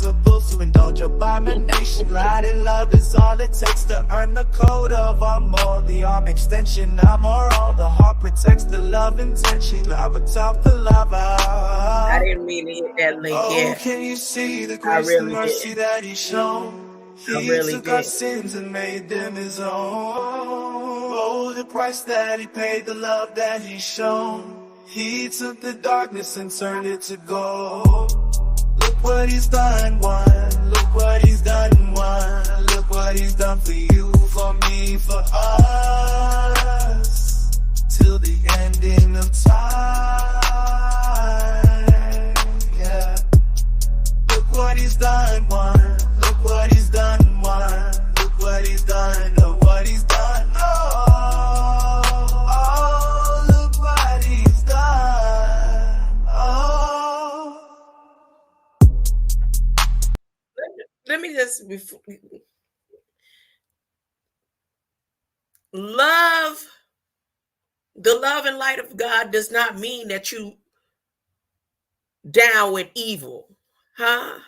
impossible to indulge abomination. Light and love is all it takes to earn the code of our more. The arm extension, I'm all. The heart protects the love intention. Lava top the lava. I didn't mean to hit that link. Oh, can you see the grace and mercy that He's shown? He took our sins and made them His own. Oh, the price that He paid, the love that He's shown. He took the darkness and turned it to gold. Look what He's done, one. Look what He's done, one. Look what He's done for you, for me, for us. Till the ending of time. Yeah. Look what He's done, one. Look what He's done, one. Look what He's done, oh, what He's done, oh, look what He's done, oh. Let me just love. The love and light of God does not mean that you down with evil, huh?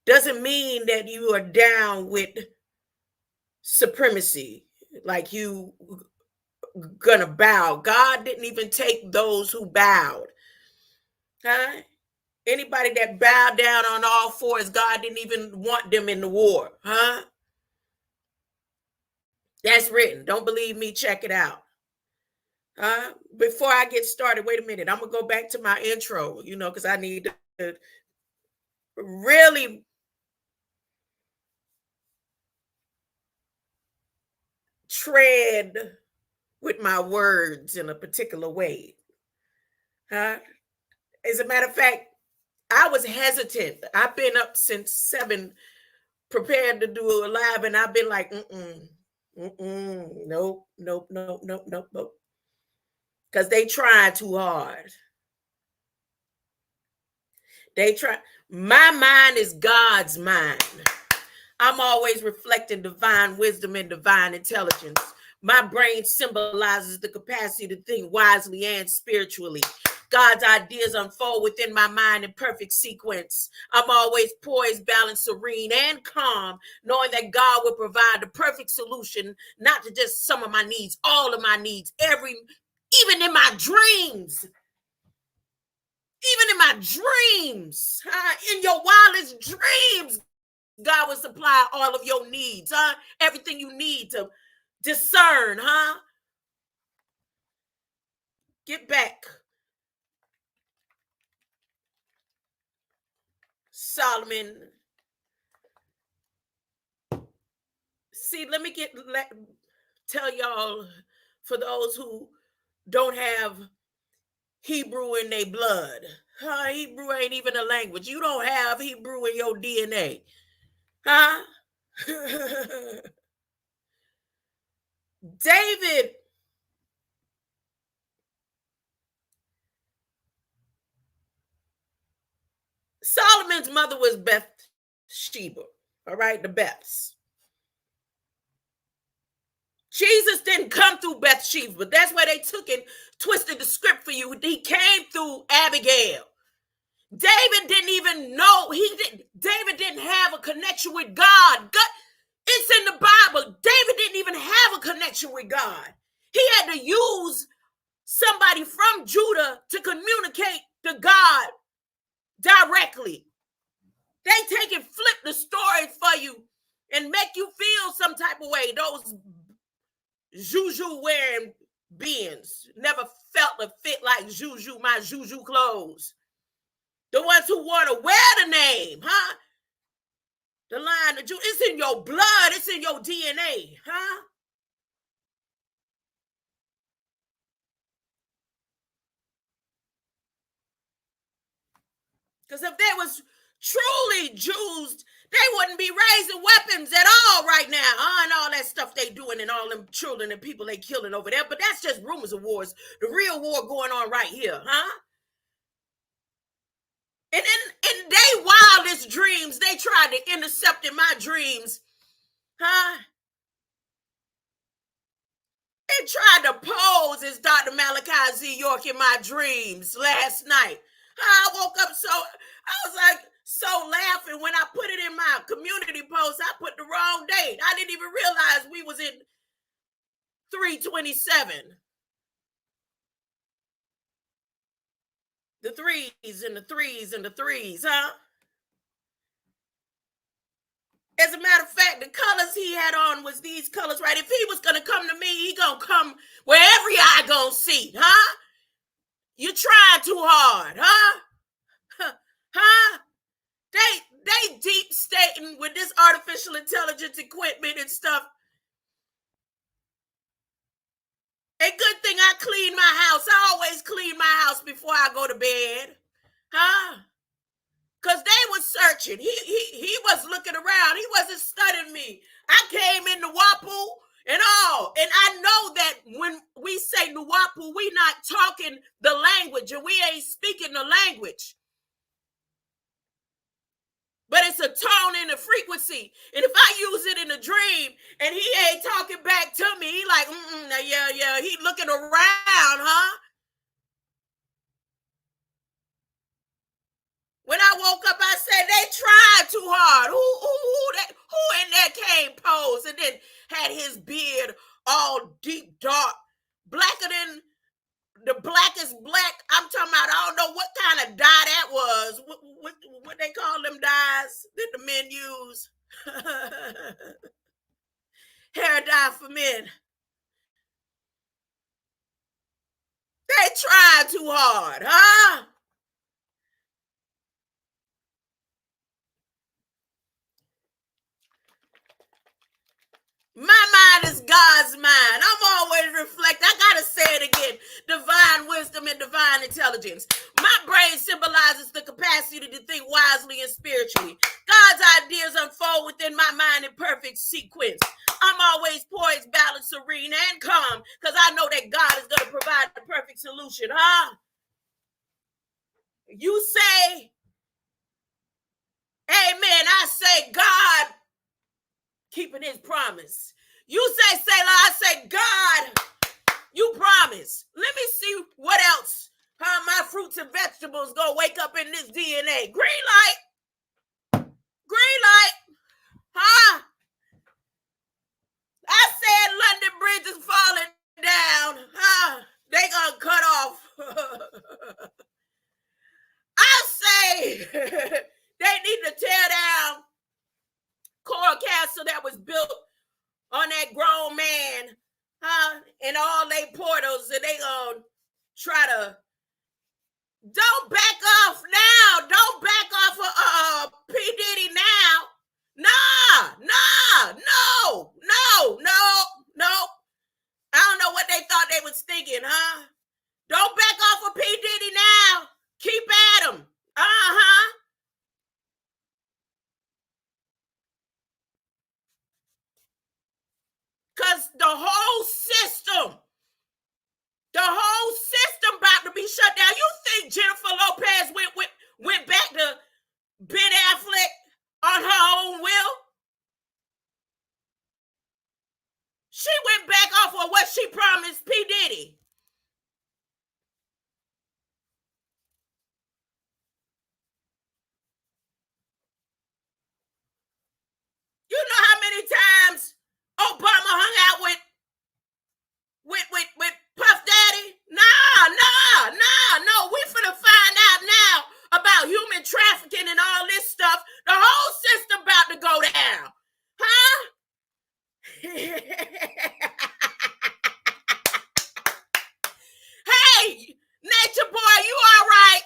Doesn't mean that you are down with supremacy, like you gonna bow. God didn't even take those who bowed, huh? Anybody that bowed down on all fours, God didn't even want them in the war, huh? That's written. Don't believe me? Check it out. Before I get started, wait a minute. I'm gonna go back to my intro, because I need to really tread with my words in a particular way. As a matter of fact, I was hesitant. I've been up since 7, prepared to do a live, and I've been like, nope. Because they trying too hard. My mind is God's mind. I'm always reflecting divine wisdom and divine intelligence. My brain symbolizes the capacity to think wisely and spiritually. God's ideas unfold within my mind in perfect sequence. I'm always poised, balanced, serene, and calm, knowing that God will provide the perfect solution, not to just some of my needs, all of my needs, even in my dreams. Even in my dreams, in your wildest dreams, God will supply all of your needs, everything you need to discern, Get back. Solomon. See, let me tell y'all, for those who don't have Hebrew in their blood. Hebrew ain't even a language. You don't have Hebrew in your DNA. David Solomon's mother was Bathsheba. All right, the Beths. Jesus didn't come through Bathsheba, but that's where they took and twisted the script for you. He came through Abigail. David didn't even know. David didn't have a connection with God. It's in the Bible. David didn't even have a connection with God. He had to use somebody from Judah to communicate to God directly. They take and flip the story for you and make you feel some type of way. Those juju wearing beings never felt a fit like juju, my juju clothes. The ones who want to wear the name, the line of Judah, it's in your blood, it's in your DNA, Because if they was truly Jews, they wouldn't be raising weapons at all right now, and all that stuff they doing and all them children and people they killing over there. But that's just rumors of wars. The real war going on right here, And in their wildest dreams, they tried to intercept in my dreams, They tried to pose as Dr. Malachi Z. York in my dreams last night. I woke up I was like so off, and when I put it in my community post, I put the wrong date. I didn't even realize we was in 327. The threes and the threes and the threes, huh? As a matter of fact, the colors he had on was these colors, right? If he was going to come to me, he going to come where every eye going to see, huh? You trying too hard, huh? Huh? They deep stating with this artificial intelligence equipment and stuff. A good thing I clean my house. I always clean my house before I go to bed, huh? Because they was searching. He was looking around. He wasn't studying me. I came in Nuwapu and all. And I know that when we say Nuwapu, we not talking the language and we ain't speaking the language. But it's a tone and a frequency. And if I use it in a dream and he ain't talking back to me, he like, yeah, he looking around, huh? When I woke up, I said, they tried too hard. Who in there came posed and then had his beard all deep, dark, blacker than the blackest black? I'm talking about, I don't know what kind of dye that was. What they call them dyes that the men use? Hair dye for men. They tried too hard, huh? My mind is God's mind. I'm always reflecting. I gotta say it again. Divine wisdom and divine intelligence. My brain symbolizes the capacity to think wisely and spiritually. God's ideas unfold within my mind in perfect sequence. I'm always poised, balanced, serene, and calm because I know that God is going to provide the perfect solution, huh? You say, amen. I say, God keeping his promise. You say, Selah, I say, God, you promise. Let me see what else, how my fruits and vegetables gonna wake up in this DNA. Green light, huh? I said London Bridge is falling down, huh? They gonna cut off. I say they need to tear down Coral Castle that was built on that grown man, huh? And all they portals, and they gonna try to. Don't back off now. Don't back off of P. Diddy now. No. I don't know what they thought they was thinking, huh? Don't back off of P. Diddy now. Keep at him. Uh-huh. Because the whole system about to be shut down. You think Jennifer Lopez went back to Ben Affleck on her own will? She went back off of what she promised P. Diddy. You know how many times Obama hung out with Puff Daddy? No. We finna find out now about human trafficking and all this stuff. The whole system about to go down. Huh? Hey, Nature Boy, you all right?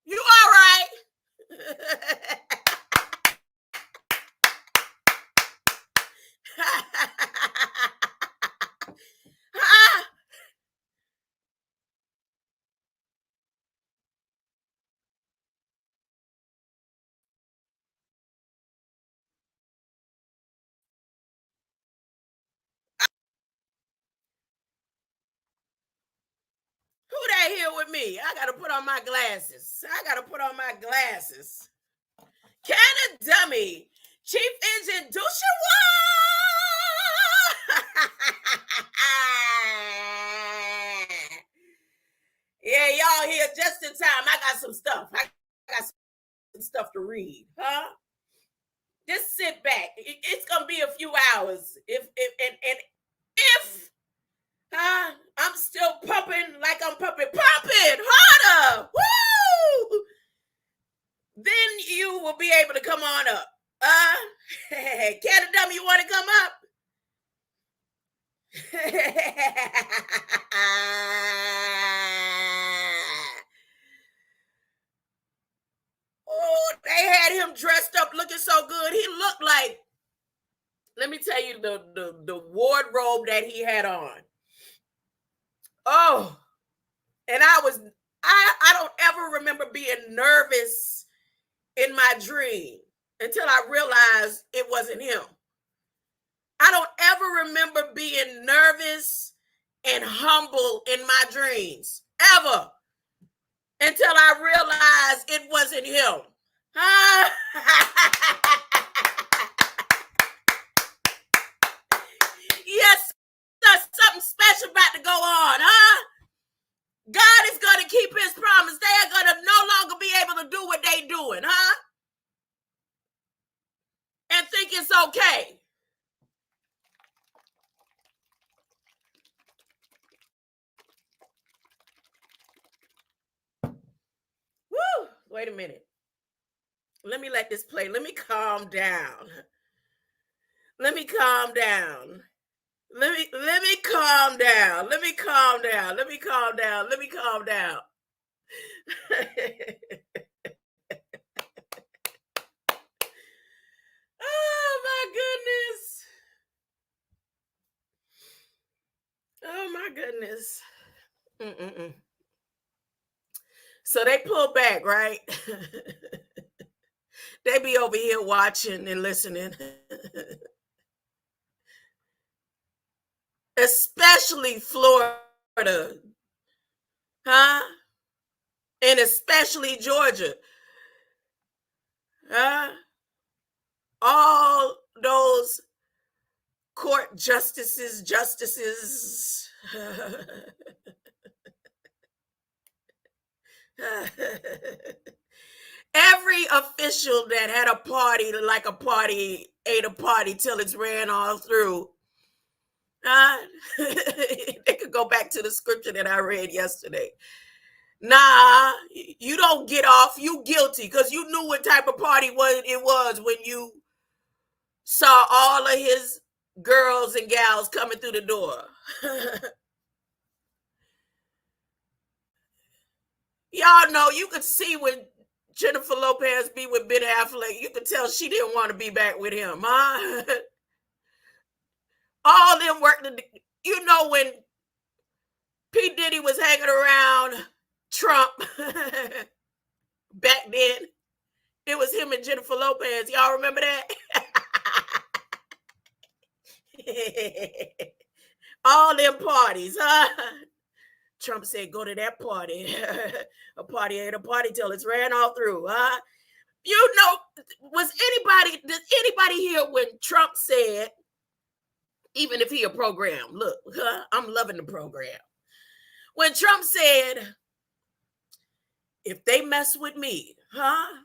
You all right? Who that here with me? I gotta put on my glasses. Canna dummy. Chief Engine Dushawa. Yeah, y'all here just in time. I got some stuff. and stuff to read, huh? Just sit back. It's gonna be a few hours. If I'm still pumping like I'm pumping harder. Woo! Then you will be able to come on up. Cat Dummy, you want to come up? Oh, they had him dressed up looking so good. He looked like, let me tell you the wardrobe that he had on. Oh, and I don't ever remember being nervous in my dream until I realized it wasn't him. I don't ever remember being nervous and humble in my dreams, ever, until I realized it wasn't him. Yes, there's something special about to go on, huh? God is going to keep his promise. They are going to no longer be able to do what they're doing, huh? And think it's okay. Woo! Wait a minute. Let me let this play. Let me calm down. Let me calm down. Let me calm down. Let me calm down. Let me calm down. Let me calm down. Oh my goodness. Oh my goodness. Mm-mm-mm. So they pull back, right? They be over here watching and listening. Especially Florida. Huh? And especially Georgia. Huh? All those court justices. Every official that had a party like a party ate a party till it's ran all through. They could go back to the scripture that I read yesterday. Nah, you don't get off. You guilty because you knew what type of party it was when you saw all of his girls and gals coming through the door. Y'all know, you could see when Jennifer Lopez be with Ben Affleck, you could tell she didn't want to be back with him, huh? All them working, you know, when P. Diddy was hanging around Trump back then, it was him and Jennifer Lopez. Y'all remember that? All them parties, huh? Trump said, go to that party. A party ain't a party till it's ran all through, huh? You know, did anybody hear when Trump said, even if he a program, look, huh, I'm loving the program. When Trump said, if they mess with me, huh?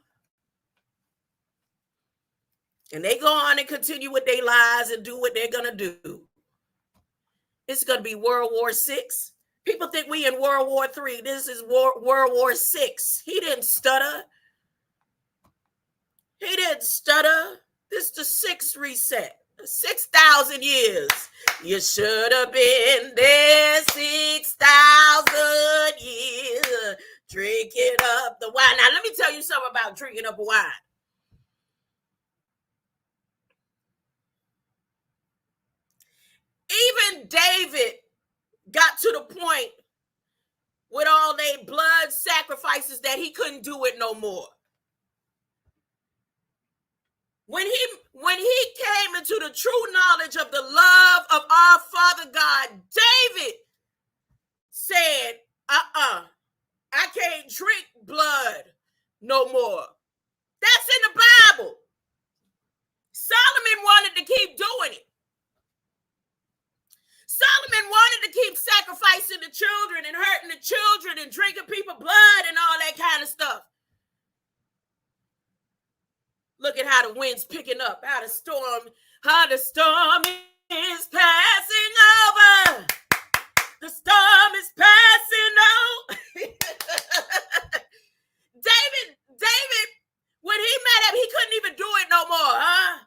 And they go on and continue with their lies and do what they're going to do, it's going to be World War VI. People think we in World War III. This is World War VI. He didn't stutter. He didn't stutter. This is the sixth reset. 6,000 years. You should have been there 6,000 years. Drinking up the wine. Now, let me tell you something about drinking up wine. Even David got to the point with all their blood sacrifices that he couldn't do it no more. When he came into the true knowledge of the love of our Father God, David said, I can't drink blood no more. That's in the Bible. Solomon wanted to keep doing it. Solomon wanted to keep sacrificing the children and hurting the children and drinking people's blood and all that kind of stuff. Look at how the wind's picking up, how the storm is passing over. The storm is passing over. David, when he met him, he couldn't even do it no more, huh?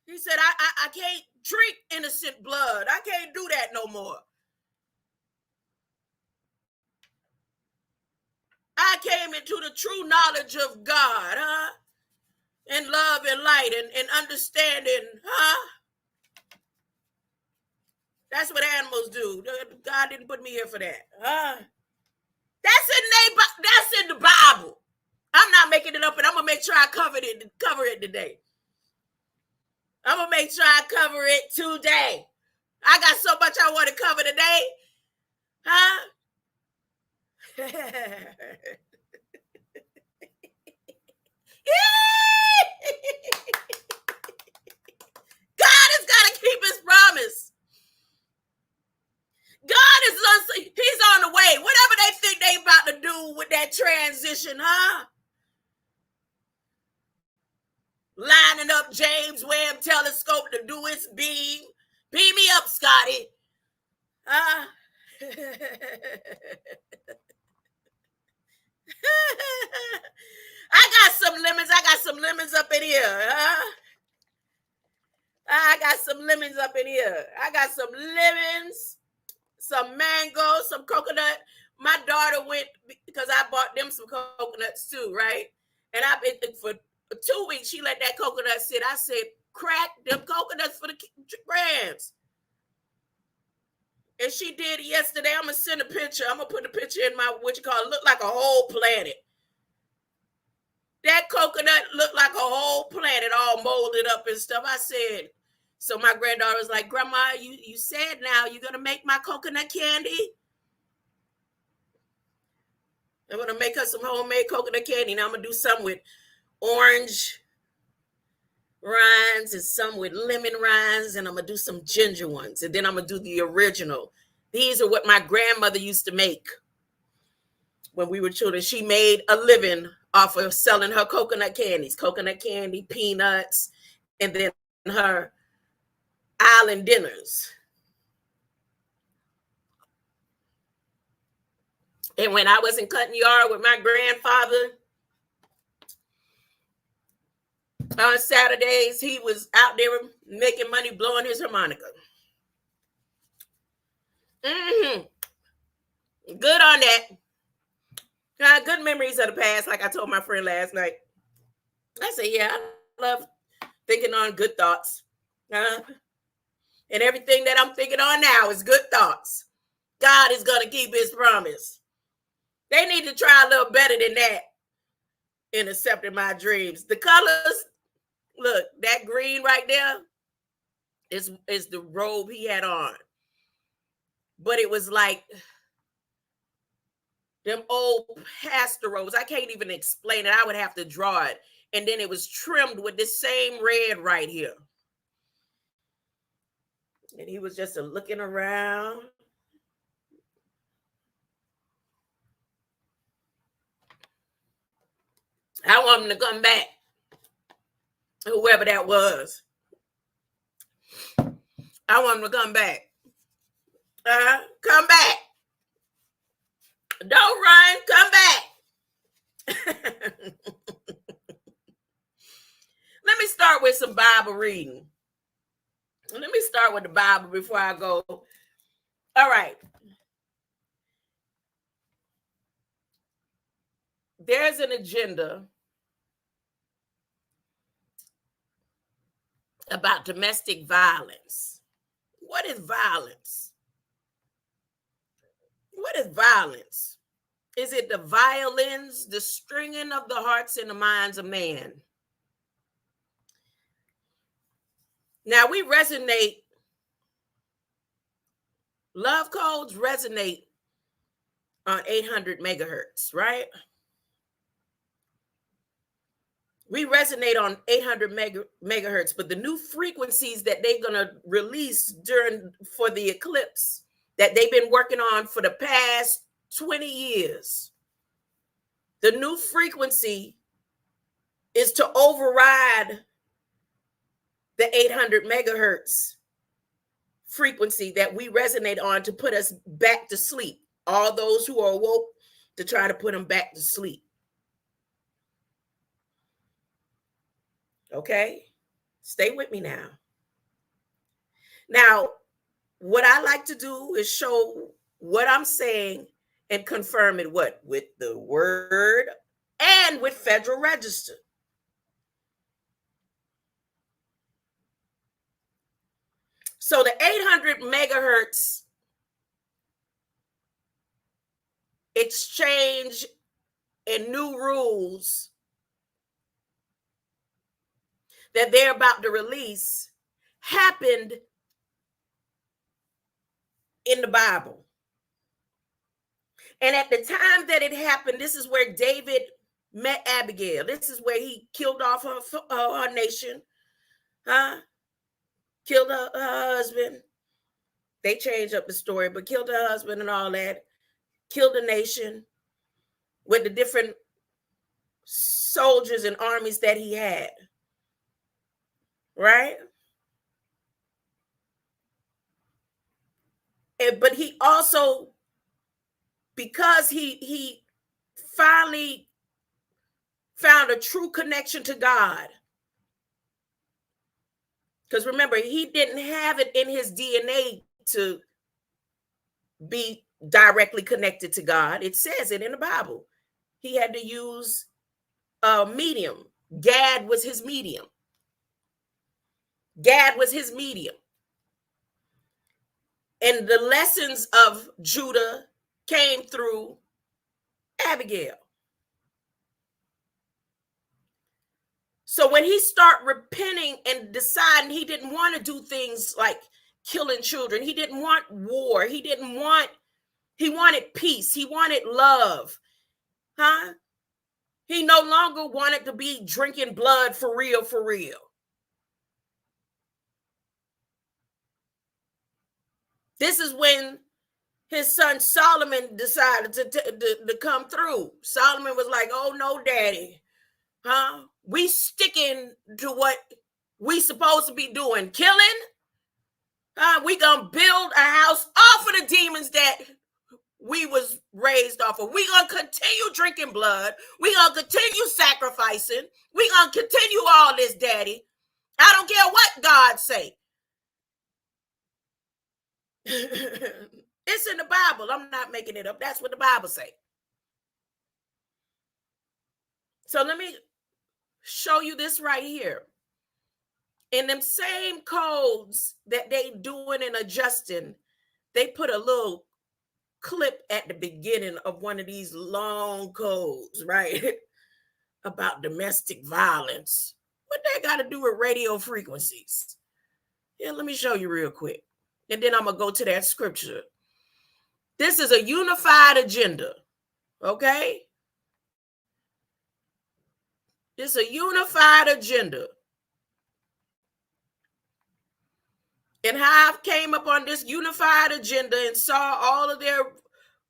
He said, I can't drink innocent blood. I can't do that no more. I came into the true knowledge of God, huh? And love and light and understanding, huh? That's what animals do. God didn't put me here for that, huh? That's in the Bible. I'm not making it up, and I'm gonna make sure I cover it today. I'm gonna make sure I cover it today. I got so much I want to cover today, huh? God has got to keep his promise. He's on the way. Whatever they think they about to do with that transition, huh? Lining up James Webb Telescope to do its beam. Beam me up, Scotty. Huh? I got some lemons up in here, huh? I got some lemons up in here. I got some lemons, some mango, some coconut. My daughter went, because I bought them some coconuts too, right? And I've been for 2 weeks, she let that coconut sit. I said, crack them coconuts for the grands. And she did it yesterday. I'm going to send a picture. I'm going to put a picture in my, look like a whole planet. That coconut looked like a whole planet all molded up and stuff. I said, so my granddaughter was like, Grandma, you said now you're going to make my coconut candy? I'm going to make her some homemade coconut candy. Now I'm going to do some with orange rinds and some with lemon rinds, and I'm going to do some ginger ones. And then I'm going to do the original. These are what my grandmother used to make when we were children. She made a living off of selling her coconut candy, peanuts, and then her island dinners. And when I was in Cutting Yard with my grandfather on Saturdays, he was out there making money, blowing his harmonica. Good on that. Good memories of the past, like I told my friend last night. I said, yeah, I love thinking on good thoughts. And everything that I'm thinking on now is good thoughts. God is going to keep his promise. They need to try a little better than that in accepting my dreams. The colors, look, that green right there is the robe he had on. But it was like them old pastor robes. I can't even explain it. I would have to draw it. And then it was trimmed with this same red right here. And he was just looking around. I want him to come back. Whoever that was. I want him to come back. Come back. Don't run. Come back. Let me start with some Bible reading. Let me start with the Bible before I go. All right. There's an agenda about domestic violence. What is violence? What is violence? Is it the violins, the stringing of the hearts and the minds of man? Now we resonate. Love codes resonate on 800 megahertz, right? We resonate on 800 megahertz, but the new frequencies that they're going to release for the eclipse that they've been working on for the past 20 years, the new frequency is to override the 800 megahertz frequency that we resonate on to put us back to sleep. All those who are awoke, to try to put them back to sleep. Okay? Stay with me now. Now, what I like to do is show what I'm saying and confirm it what? With the word and with Federal Register. So the 800 megahertz exchange and new rules that they're about to release happened in the Bible. And at the time that it happened, this is where David met Abigail. This is where he killed off her nation, killed her husband. They changed up the story, but killed her husband and all that. Killed the nation with the different soldiers and armies that he had. Right? But he also, because he finally found a true connection to God. Because remember, he didn't have it in his DNA to be directly connected to God. It says it in the Bible. He had to use a medium. Gad was his medium. Gad was his medium. And the lessons of Judah came through Abigail. So when he started repenting and deciding he didn't want to do things like killing children, he didn't want war, he wanted peace, he wanted love, He no longer wanted to be drinking blood for real, for real. This is when his son Solomon decided to come through. Solomon was like, oh no, daddy. We sticking to what we supposed to be doing. Killing. We gonna build a house off of the demons that we was raised off of. We gonna continue drinking blood. We gonna continue sacrificing. We gonna continue all this, daddy. I don't care what God say. It's in the Bible. I'm not making it up. That's what the Bible say. So let me show you this right here. In them same codes that they doing and adjusting, they put a little clip at the beginning of one of these long codes, right? About domestic violence. What that got to do with radio frequencies? Yeah, let me show you real quick. And then I'm going to go to that scripture. This is a unified agenda, okay? It's a unified agenda. And how I came up on this unified agenda and saw all of their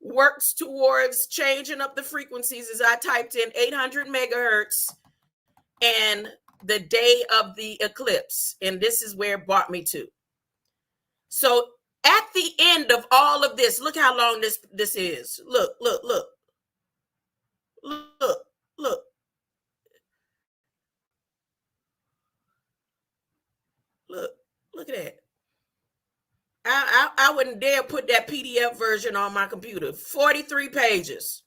works towards changing up the frequencies is I typed in 800 megahertz and the day of the eclipse. And this is where it brought me to. So at the end of all of this, look how long this is. Look. Look at that. I wouldn't dare put that PDF version on my computer. 43 pages.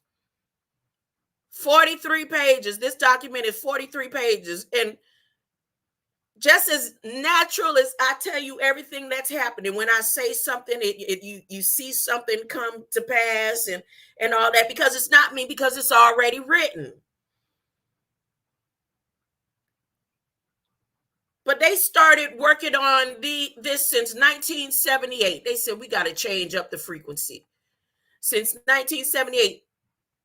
43 pages. This document is 43 pages. And just as natural as I tell you everything that's happening, when I say something, you see something come to pass and all that, because it's not me, because it's already written. But they started working on this since 1978. They said, we got to change up the frequency. Since 1978,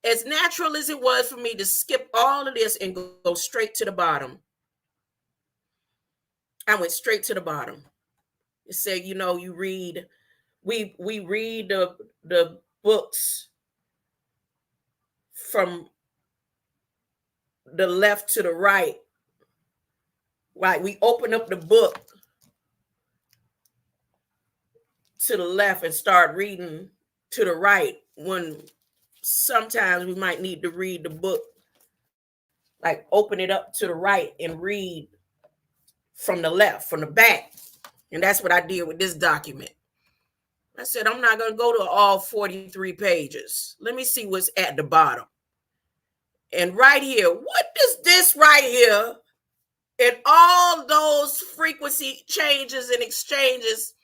as natural as it was for me to skip all of this and go straight to the bottom, I went straight to the bottom. It said, you read, we read the books from the left to the right Right, we open up the book to the left and start reading to the right, when sometimes we might need to read the book, like open it up to the right and read from the left, from the back. And that's what I did with this document. I said, I'm not going to go to all 43 pages. Let me see what's at the bottom. And right here, what does this right here and all those frequency changes and exchanges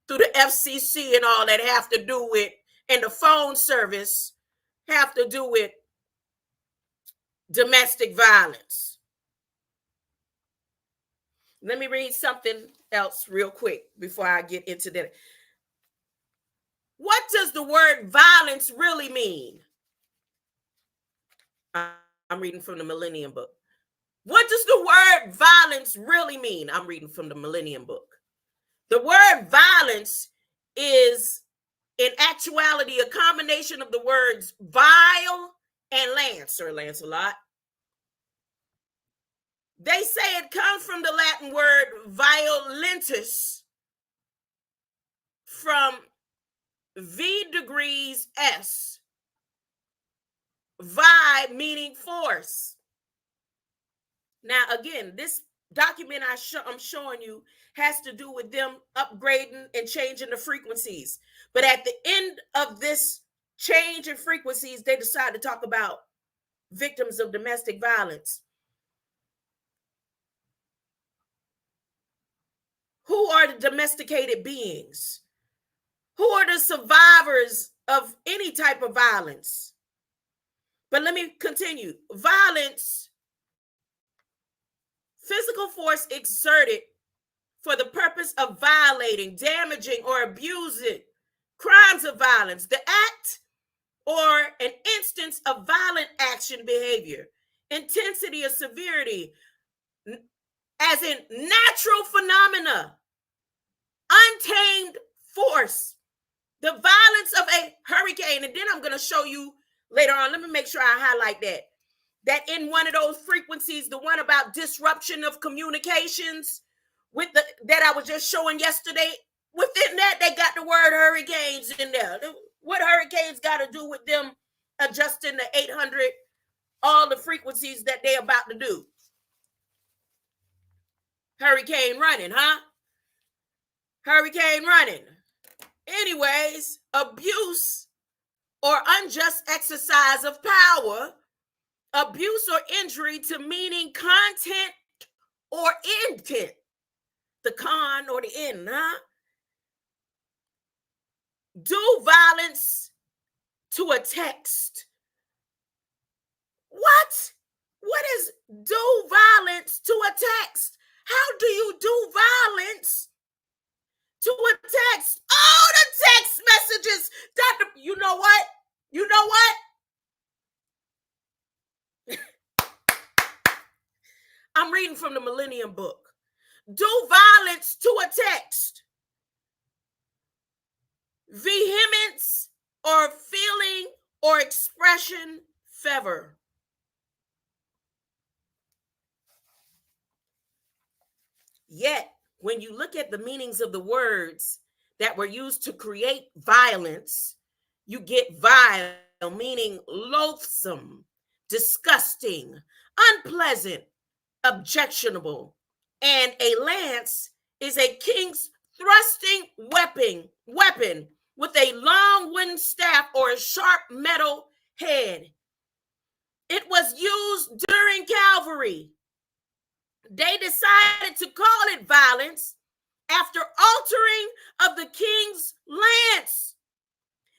through the FCC and all that have to do with, and the phone service have to do with domestic violence? Let me read something else real quick before I get into that. What does the word violence really mean? I'm reading from the Millennium Book. What does the word violence really mean? I'm reading from the Millennium Book. The word violence is, in actuality, a combination of the words vile and lance, or Lancelot. They say it comes from the Latin word violentus, from V degrees S, vi meaning force. Now, again, this document I'm showing you has to do with them upgrading and changing the frequencies. But at the end of this change in frequencies, they decide to talk about victims of domestic violence. Who are the domesticated beings? Who are the survivors of any type of violence? But let me continue. Violence, physical force exerted for the purpose of violating, damaging, or abusing, crimes of violence, the act or an instance of violent action, behavior, intensity or severity, as in natural phenomena, untamed force, the violence of a hurricane. And then I'm going to show you later on, let me make sure I highlight that in one of those frequencies, the one about disruption of communications, with that I was just showing yesterday, within that, they got the word hurricanes in there. What hurricanes got to do with them adjusting the 800, all the frequencies that they're about to do? Hurricane running, huh? Hurricane running. Anyways, abuse or unjust exercise of power, abuse or injury to meaning, content, or intent. The con or the end, huh? Do violence to a text. What? What is do violence to a text? How do you do violence to a text? Oh, the text messages. Dr. You know what? You know what? I'm reading from the Millennium Book. Do violence to a text. Vehemence or feeling or expression, fervor. Yet, when you look at the meanings of the words that were used to create violence, you get vile, meaning loathsome, disgusting, unpleasant, objectionable. And a lance is a king's thrusting weapon with a long wooden staff or a sharp metal head. It was used during cavalry. They decided to call it violence after altering of the king's lance.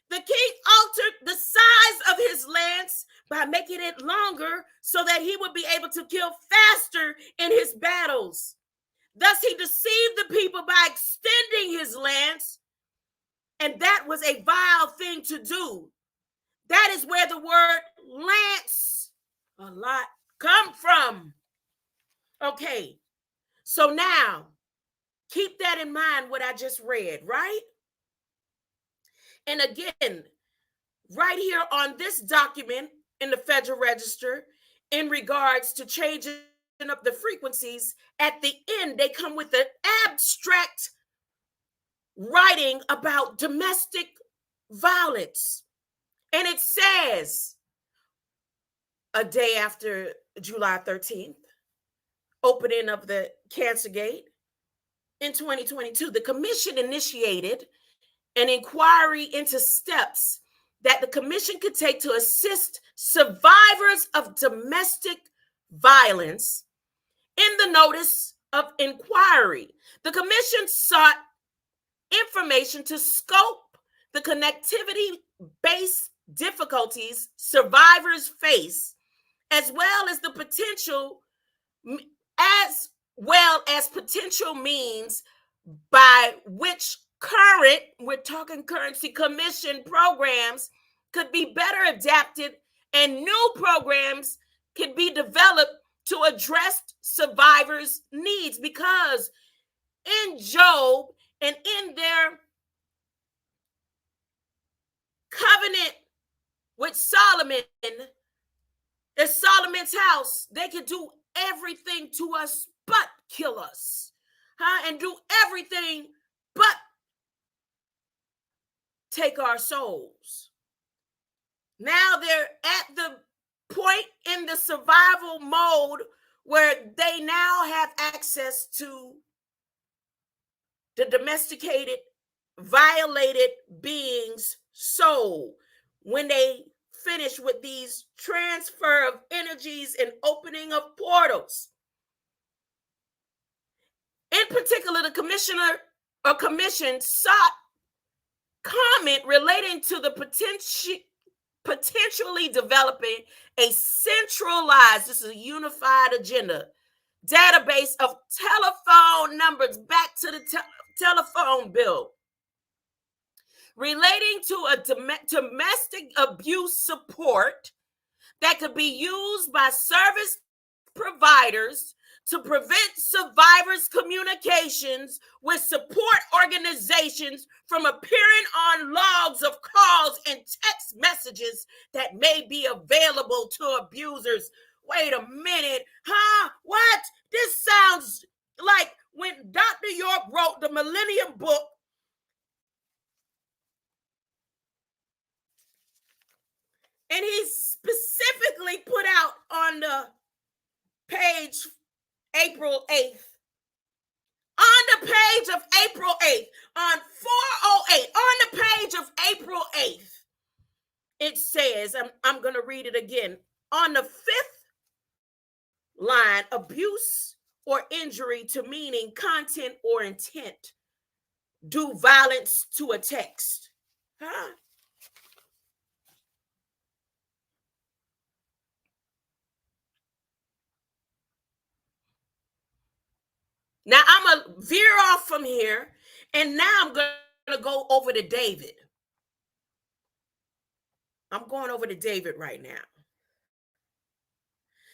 The king altered the size of his lance by making it longer so that he would be able to kill faster in his battles. Thus, he deceived the people by extending his lance, and that was a vile thing to do. That is where the word lance a lot come from. Okay, so now keep that in mind, what I just read, right? And again, right here on this document in the Federal Register, in regards to changes of the frequencies, at the end, they come with an abstract writing about domestic violence. And it says, a day after July 13th, opening of the Cancer Gate in 2022, the commission initiated an inquiry into steps that the commission could take to assist survivors of domestic violence. In the notice of inquiry, the commission sought information to scope the connectivity-based difficulties survivors face, as well as potential means by which we're talking currency commission programs could be better adapted and new programs could be developed to address survivors' needs. Because in Job and in their covenant with Solomon, in Solomon's house, they could do everything to us but kill us, and do everything but take our souls. Now they're at the point in the survival mode where they now have access to the domesticated, violated being's soul. When they finish with these transfer of energies and opening of portals. In particular, the commission sought comment relating to the potentially developing a centralized, this is a unified agenda, database of telephone numbers back to the telephone bill relating to a domestic abuse support that could be used by service providers to prevent survivors' communications with support organizations from appearing on logs of calls and text messages that may be available to abusers. Wait a minute, What? This sounds like when Dr. York wrote the Millennium Book. And he specifically put out on the page April 8th. On the page of April 8th, on 408, on the page of April 8th, it says, I'm going to read it again. On the 5th line, abuse or injury to meaning, content, or intent, do violence to a text. Now, I'm going to veer off from here, and now I'm going to go over to David. I'm going over to David right now.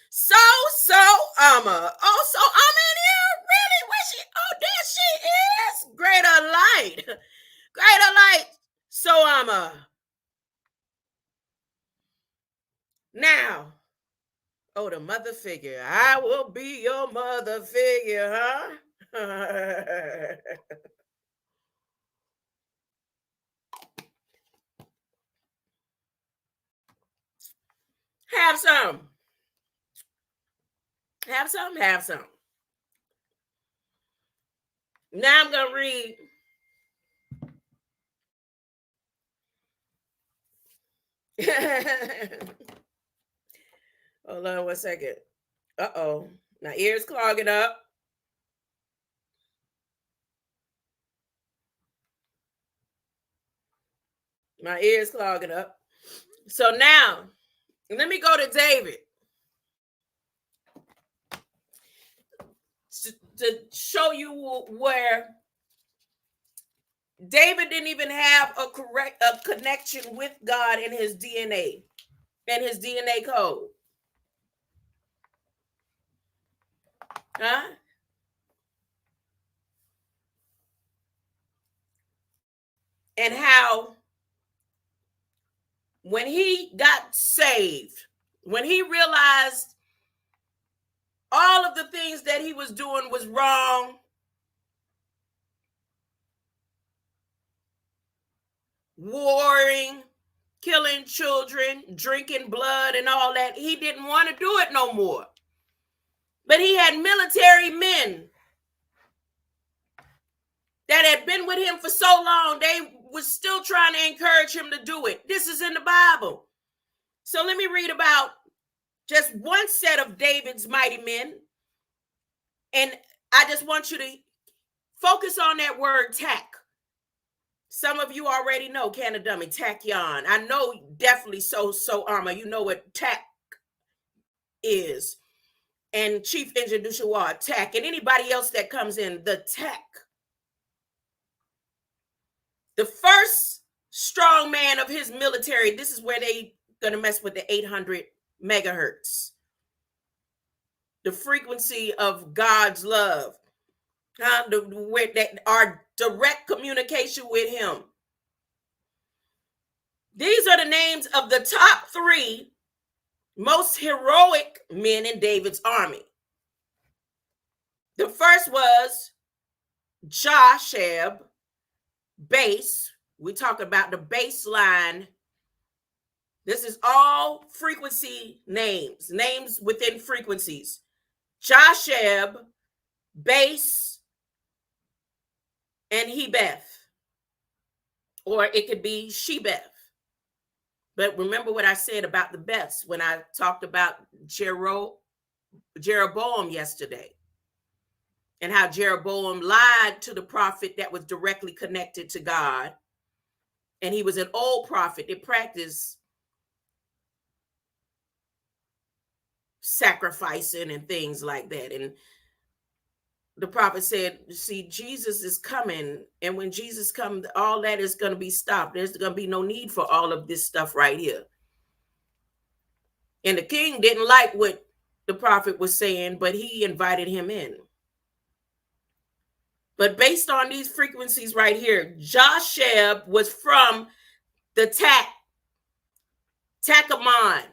So I'm in here, really? Where she? Oh, there she is. Greater light. Greater light. So now. Oh, the mother figure. I will be your mother figure, Have some. Have some, have some. Now I'm going to read. Hold on 1 second. Uh-oh. My ears clogging up. My ears clogging up. So now, let me go to David. To show you where David didn't even have a connection with God in his DNA and his DNA code. And how when he got saved, when he realized all of the things that he was doing was wrong. Warring, killing children, drinking blood and all that. He didn't want to do it no more. But he had military men that had been with him for so long, they was still trying to encourage him to do it. This is in the Bible. So let me read about just one set of David's mighty men. And I just want you to focus on that word tack. Some of you already know, Canna Dummy, tachyon. I know definitely so Armor. You know what tack is. And Chief Engineer Dushawar, tack. And anybody else that comes in, the tack. The first strong man of his military, this is where they gonna mess with the 800 megahertz. The frequency of God's love. Our direct communication with him. These are the names of the top 3 most heroic men in David's army. The first was Josheb, base. We talk about the baseline. This is all frequency names within frequencies. Josheb, base, and Hebeth, or it could be Shebeth. But remember what I said about the Beths when I talked about Jeroboam yesterday, and how Jeroboam lied to the prophet that was directly connected to God. And he was an old prophet that practiced sacrificing and things like that. And the prophet said, see, Jesus is coming. And when Jesus comes, all that is going to be stopped. There's going to be no need for all of this stuff right here. And the king didn't like what the prophet was saying, but he invited him in. But based on these frequencies right here, Josheb was from the Tacamon.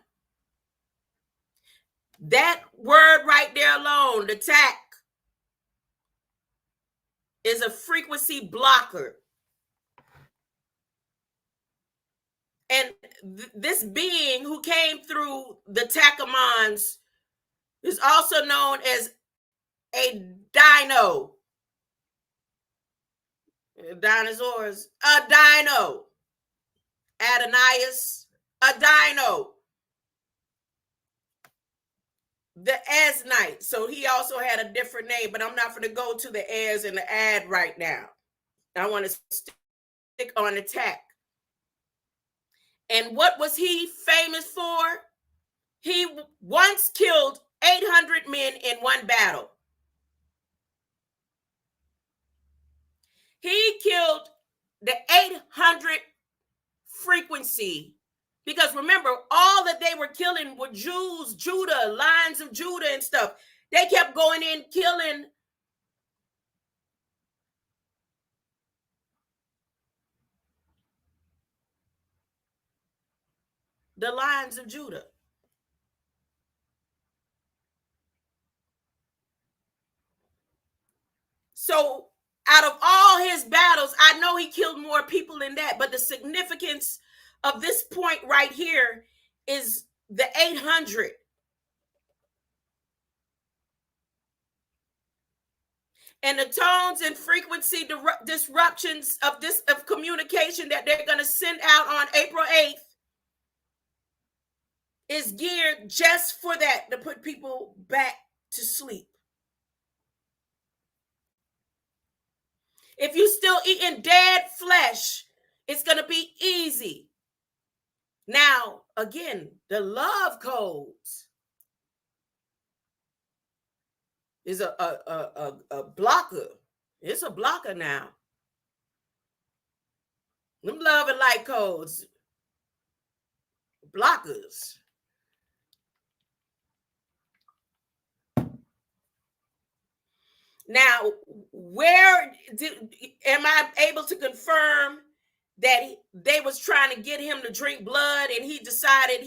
That word right there alone, the tack, is a frequency blocker. And this being who came through the Tacamons is also known as a dino. Dinosaurs, a dino. Adonias, a dino. The Asnite. So he also had a different name, but I'm not going to go to the as and the ad right now. I want to stick on the tack. And what was he famous for? He once killed 800 men in one battle. He killed the 800 frequency, because remember, all that they were killing were Jews, Judah, lines of Judah and stuff. They kept going in killing the lines of Judah. So out of all his battles, I know he killed more people than that, but the significance of this point right here is the 800. And the tones and frequency disruptions of communication that they're going to send out on April 8th is geared just for that, to put people back to sleep. If you're still eating dead flesh, it's going to be easy. Now, again, the love codes is a blocker. It's a blocker now. Them love and light codes, blockers. Now, am I able to confirm that they was trying to get him to drink blood and he decided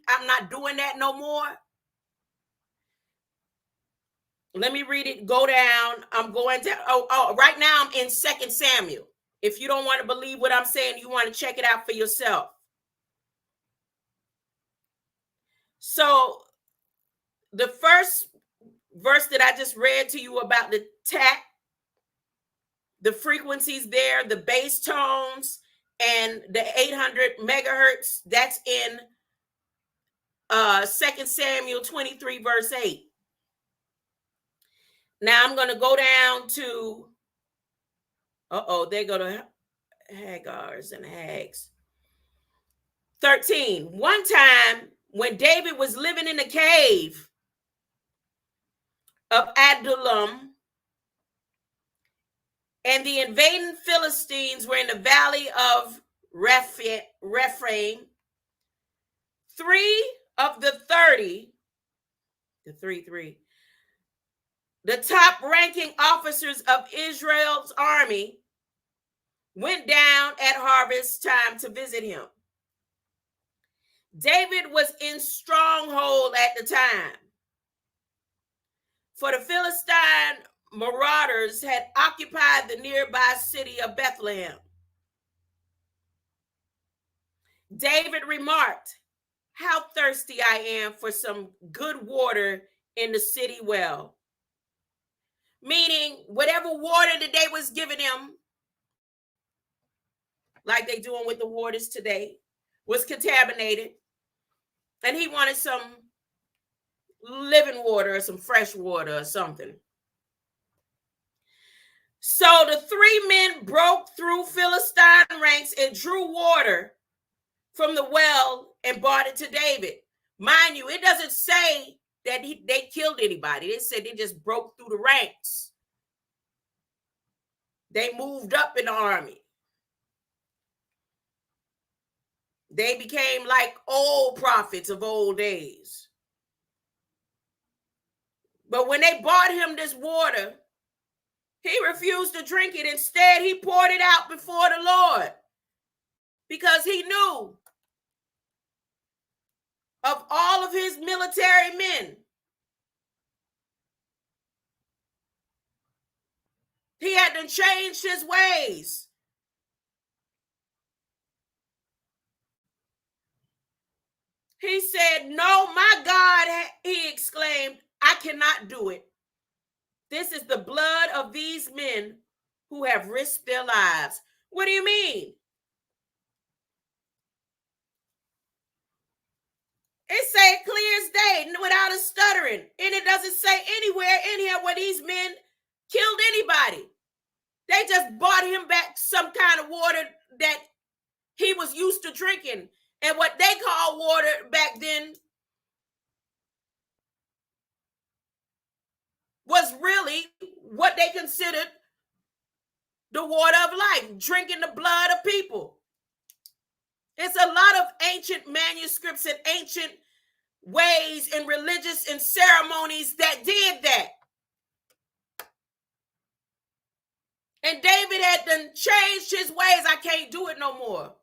I'm not doing that no more? Let me read it. Go down. I'm going down. Oh, right now I'm in 2 Samuel. If you don't want to believe what I'm saying, you want to check it out for yourself. So the first verse that I just read to you about the tack, the frequencies there, the bass tones, and the 800 megahertz, that's in 2 Samuel 23, verse 8. Now I'm going to go down to, they go to Hagars and Hags. 13. One time when David was living in the cave of Adullam, and the invading Philistines were in the valley of Rephaim, 3 of the 30, the top ranking officers of Israel's army went down at harvest time to visit him. David was in stronghold at the time, for the Philistine marauders had occupied the nearby city of Bethlehem. David remarked, "How thirsty I am for some good water in the city well." Meaning, whatever water that they was giving him, like they doing with the waters today, was contaminated. And he wanted some living water or some fresh water or something. So the 3 men broke through Philistine ranks and drew water from the well and brought it to David. Mind you, it doesn't say that they killed anybody. It said they just broke through the ranks. They moved up in the army. They became like old prophets of old days. But when they brought him this water, he refused to drink it. Instead, he poured it out before the Lord because he knew of all of his military men. He had to change his ways. He said, "No, my God," he exclaimed, "I cannot do it. This is the blood of these men who have risked their lives." What do you mean? It say clear as day, without a stuttering. And it doesn't say anywhere in here where these men killed anybody. They just bought him back some kind of water that he was used to drinking. And what they call water back then was really what they considered the water of life, drinking the blood of people. It's a lot of ancient manuscripts and ancient ways and religious and ceremonies that did that. And David had done changed his ways. I can't do it no more.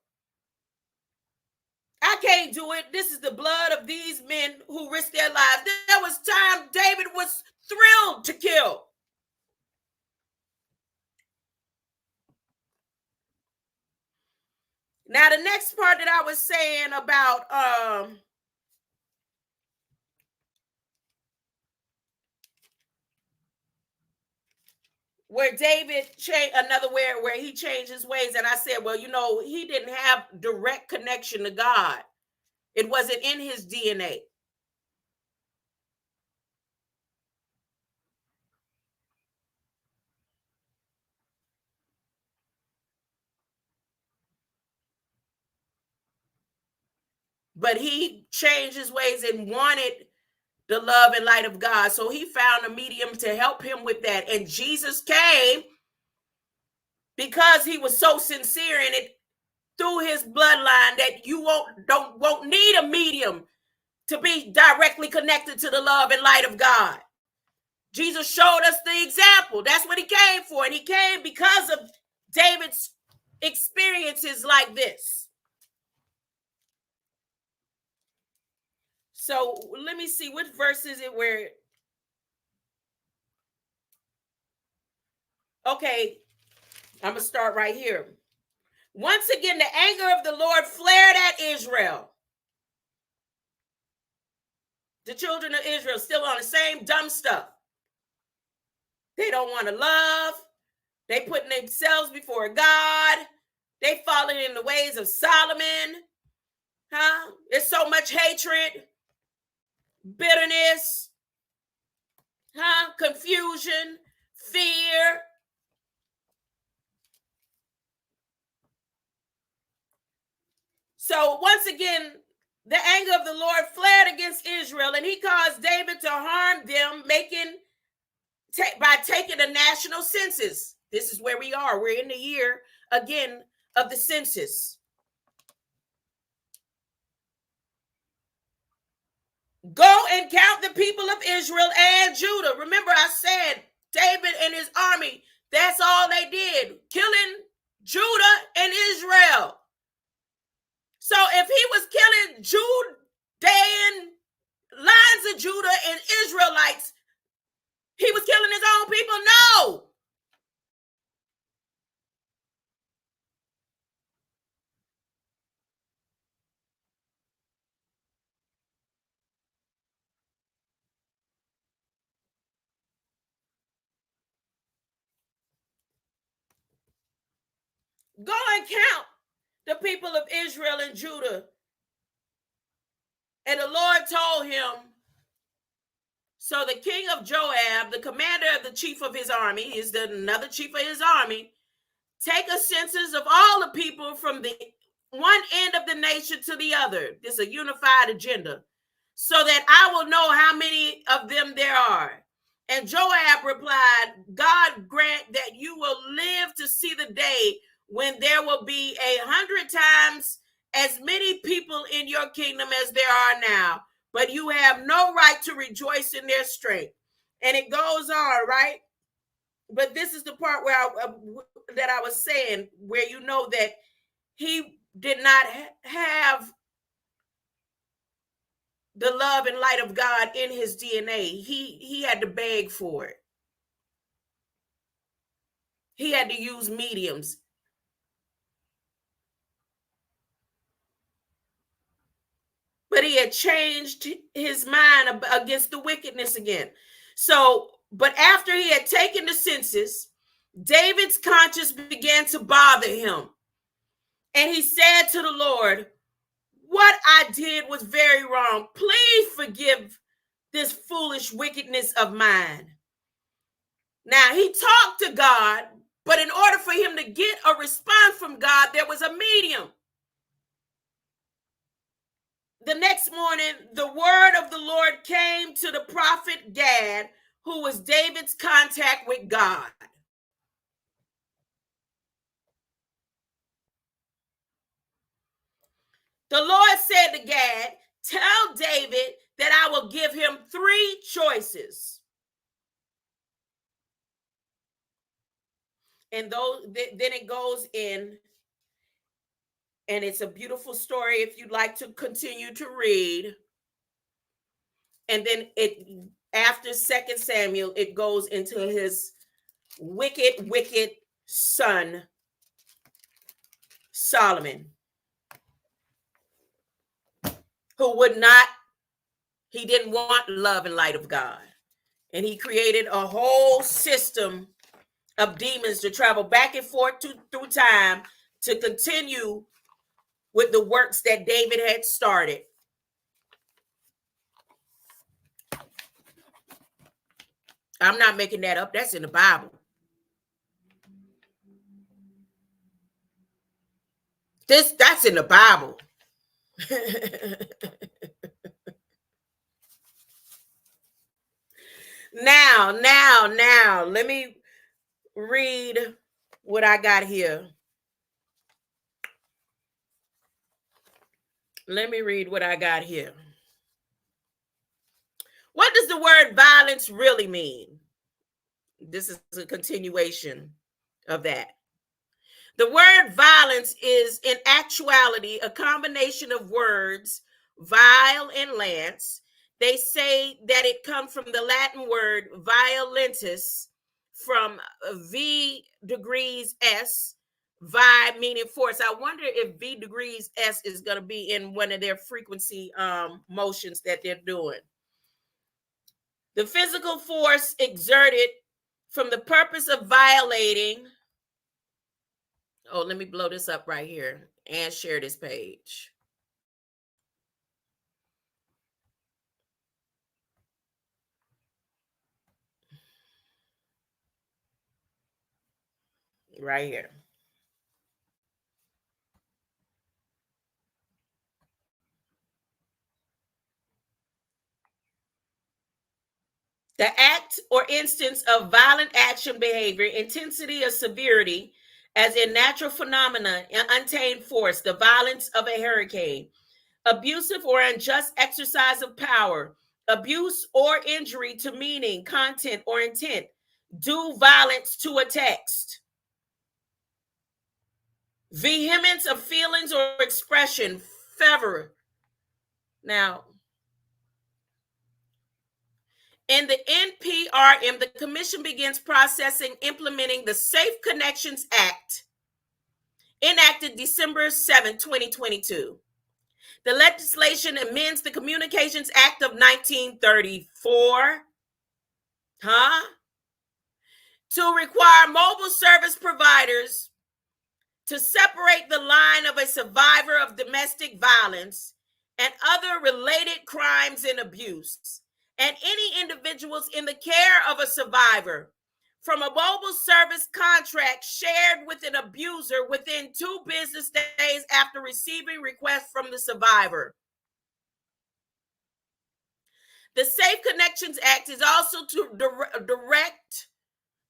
I can't do it. This is the blood of these men who risked their lives. There was time David was thrilled to kill. Now, the next part that I was saying about where David changed, another where he changed his ways, and I said, well, you know, he didn't have direct connection to God. It wasn't in his DNA. But he changed his ways and wanted the love and light of God. So he found a medium to help him with that. And Jesus came because he was so sincere in it through his bloodline that you won't need a medium to be directly connected to the love and light of God. Jesus showed us the example. That's what he came for. And he came because of David's experiences like this. So let me see, which verse is it where Okay, I'm going to start right here. Once again, the anger of the Lord flared at Israel. The children of Israel still on the same dumb stuff. They don't want to love. They putting themselves before God. They falling in the ways of Solomon. There's so much hatred, bitterness, confusion, fear. So once again, the anger of the Lord flared against Israel, and he caused David to harm them, by taking the national census. This is where we are. We're in the year, again, of the census. Go and count the people of Israel and Judah. Remember, I said David and his army, that's all they did, killing Judah and Israel. So if he was killing Judean lines of Judah and Israelites, he was killing his own people? No. Go and count the people of Israel and Judah. And the Lord told him, so the king of Joab, the commander of the chief of his army, is another chief of his army, take a census of all the people from the one end of the nation to the other. This is a unified agenda, so that I will know how many of them there are. And Joab replied, God grant that you will live to see the day when there will be 100 times as many people in your kingdom as there are now, but you have no right to rejoice in their strength. And it goes on, right? But this is the part where I was saying, where you know that he did not have the love and light of God in his DNA. He had to beg for it. He had to use mediums. But he had changed his mind against the wickedness again. So, but after he had taken the census, David's conscience began to bother him. And he said to the Lord, what I did was very wrong. Please forgive this foolish wickedness of mine. Now, he talked to God, but in order for him to get a response from God, there was a medium. The next morning, the word of the Lord came to the prophet Gad, who was David's contact with God. The Lord said to Gad, tell David that I will give him 3 choices. And then it goes in, and it's a beautiful story if you'd like to continue to read. And then after 2 Samuel, it goes into his wicked son, Solomon, who he didn't want love and light of God. And he created a whole system of demons to travel back and forth through time to continue with the works that David had started. I'm not making that up. That's in the Bible. That's in the Bible. Now, let me read what I got here. What does the word violence really mean? This is a continuation of that. The word violence is in actuality a combination of words, vile and lance. They say that it comes from the Latin word violentus, from V degrees S, vibe meaning force. I wonder if V degrees S is going to be in one of their frequency motions that they're doing. The physical force exerted from the purpose of violating. Oh, let me blow this up right here and share this page. Right here. The act or instance of violent action, behavior, intensity, or severity, as in natural phenomena, untamed force, the violence of a hurricane, abusive or unjust exercise of power, abuse or injury to meaning, content, or intent, do violence to a text, vehemence of feelings or expression, fervor. Now, in the NPRM, the Commission begins processing implementing the Safe Connections Act, enacted December 7, 2022. The legislation amends the Communications Act of 1934, to require mobile service providers to separate the line of a survivor of domestic violence and other related crimes and abuse, and any individuals in the care of a survivor from a mobile service contract shared with an abuser within 2 business days after receiving request from the survivor. The Safe Connections Act is also to direct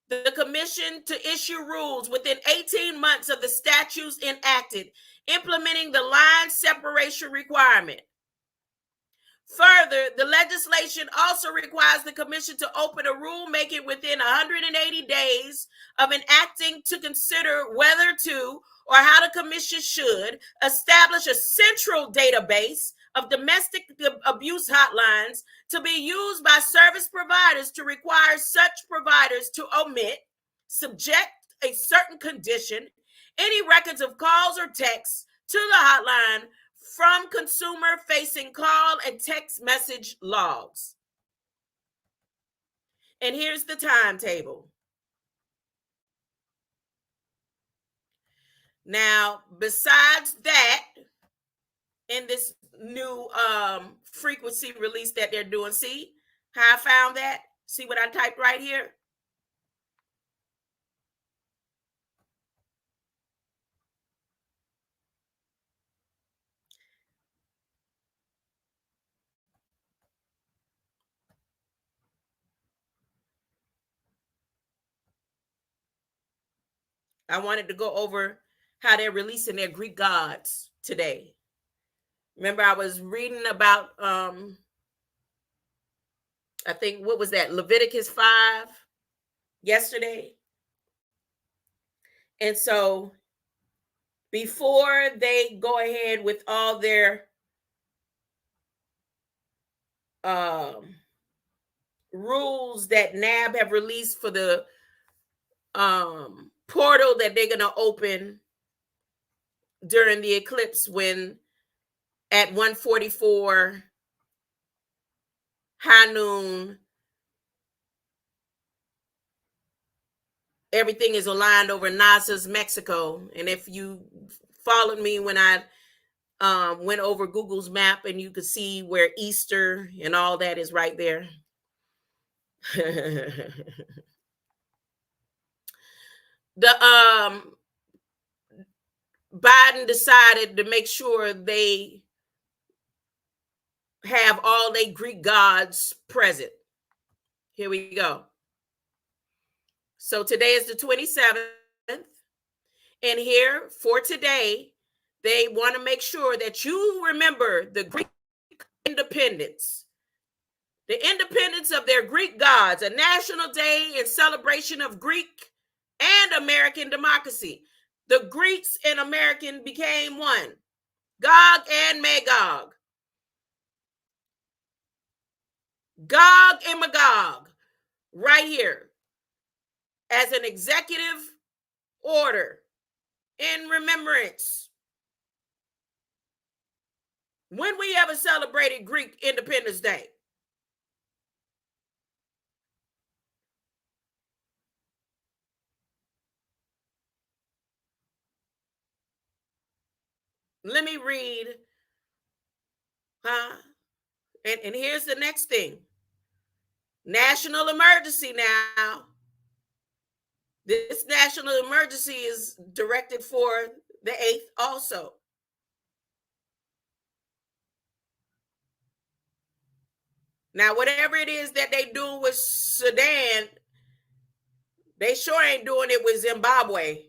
the Commission to issue rules within 18 months of the statutes enacted, implementing the line separation requirement. Further, the legislation also requires the Commission to open a rulemaking within 180 days of enacting to consider whether to or how the Commission should establish a central database of domestic abuse hotlines to be used by service providers to require such providers to omit, subject a certain condition, any records of calls or texts to the hotline from consumer-facing call and text message logs. And here's the timetable. Now, besides that, in this new frequency release that they're doing, see how I found that? See what I typed right here? I wanted to go over how they're releasing their Greek gods today. Remember, I was reading about, I think, what was that? Leviticus 5 yesterday. And so before they go ahead with all their rules that NAB have released for the portal that they're going to open during the eclipse, when at 1:44 high noon, everything is aligned over Nazas, Mexico. And if you followed me when I went over Google's map, and you could see where Easter and all that is right there. The Biden decided to make sure they have all their Greek gods present. Here we go. So today is the 27th. And here for today, they want to make sure that you remember the Greek independence. The independence of their Greek gods, a national day in celebration of Greek and American democracy. The Greeks and American became one. Gog and Magog. Gog and Magog, right here. as an executive order in remembrance. When we ever celebrated Greek Independence Day? Let me read. And here's the next thing. National emergency now. This national emergency is directed for the 8th also. Now, whatever it is that they do with Sudan, they sure ain't doing it with Zimbabwe.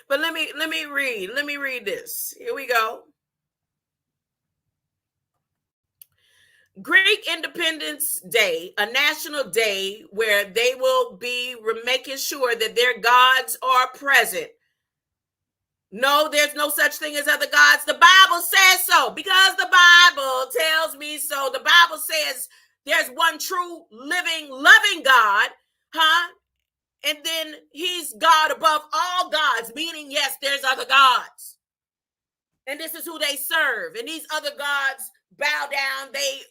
But let me read this. Here we go. Greek Independence Day, a national day where they will be making sure that their gods are present. No, there's no such thing as other gods. The Bible says so because the Bible tells me so. The Bible says there's one true, living, loving God, and then he's God above all gods, meaning, yes, there's other gods. And this is who they serve. And these other gods bow down. They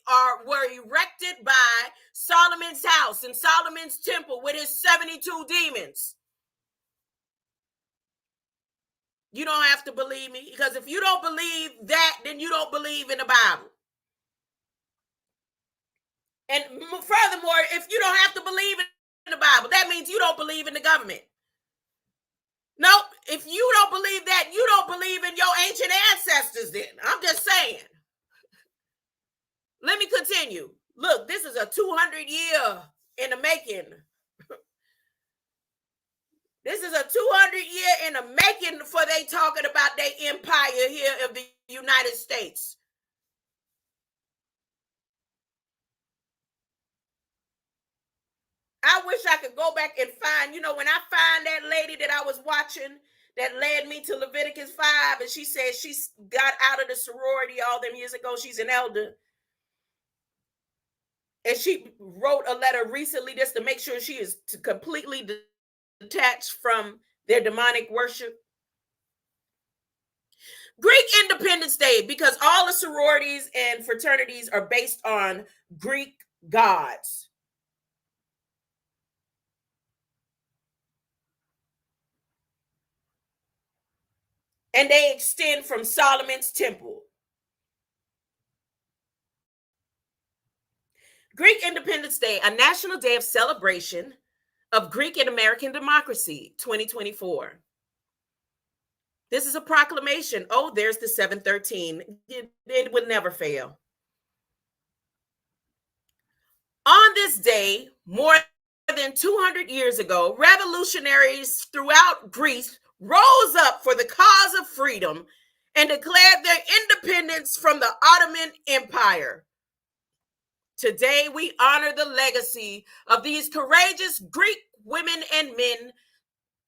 were erected by Solomon's house and Solomon's temple with his 72 demons. You don't have to believe me, because if you don't believe that, then you don't believe in the Bible. And furthermore, if you don't have to believe in the Bible, that means you don't believe in the government. Nope. If you don't believe that, you don't believe in your ancient ancestors then. I'm just saying. Let me continue. Look, this is a 200-year in the making. This is a 200-year in the making for they talking about their empire here of the United States. I wish I could go back and find, when I find that lady that I was watching that led me to Leviticus 5, and she said she got out of the sorority all them years ago. She's an elder. And she wrote a letter recently just to make sure she is completely detached from their demonic worship. Greek Independence Day, because all the sororities and fraternities are based on Greek gods. And they extend from Solomon's temple. Greek Independence Day, a national day of celebration of Greek and American democracy, 2024. This is a proclamation. Oh, there's the 713. It would never fail. On this day, more than 200 years ago, revolutionaries throughout Greece rose up for the cause of freedom and declared their independence from the Ottoman Empire. Today, we honor the legacy of these courageous Greek women and men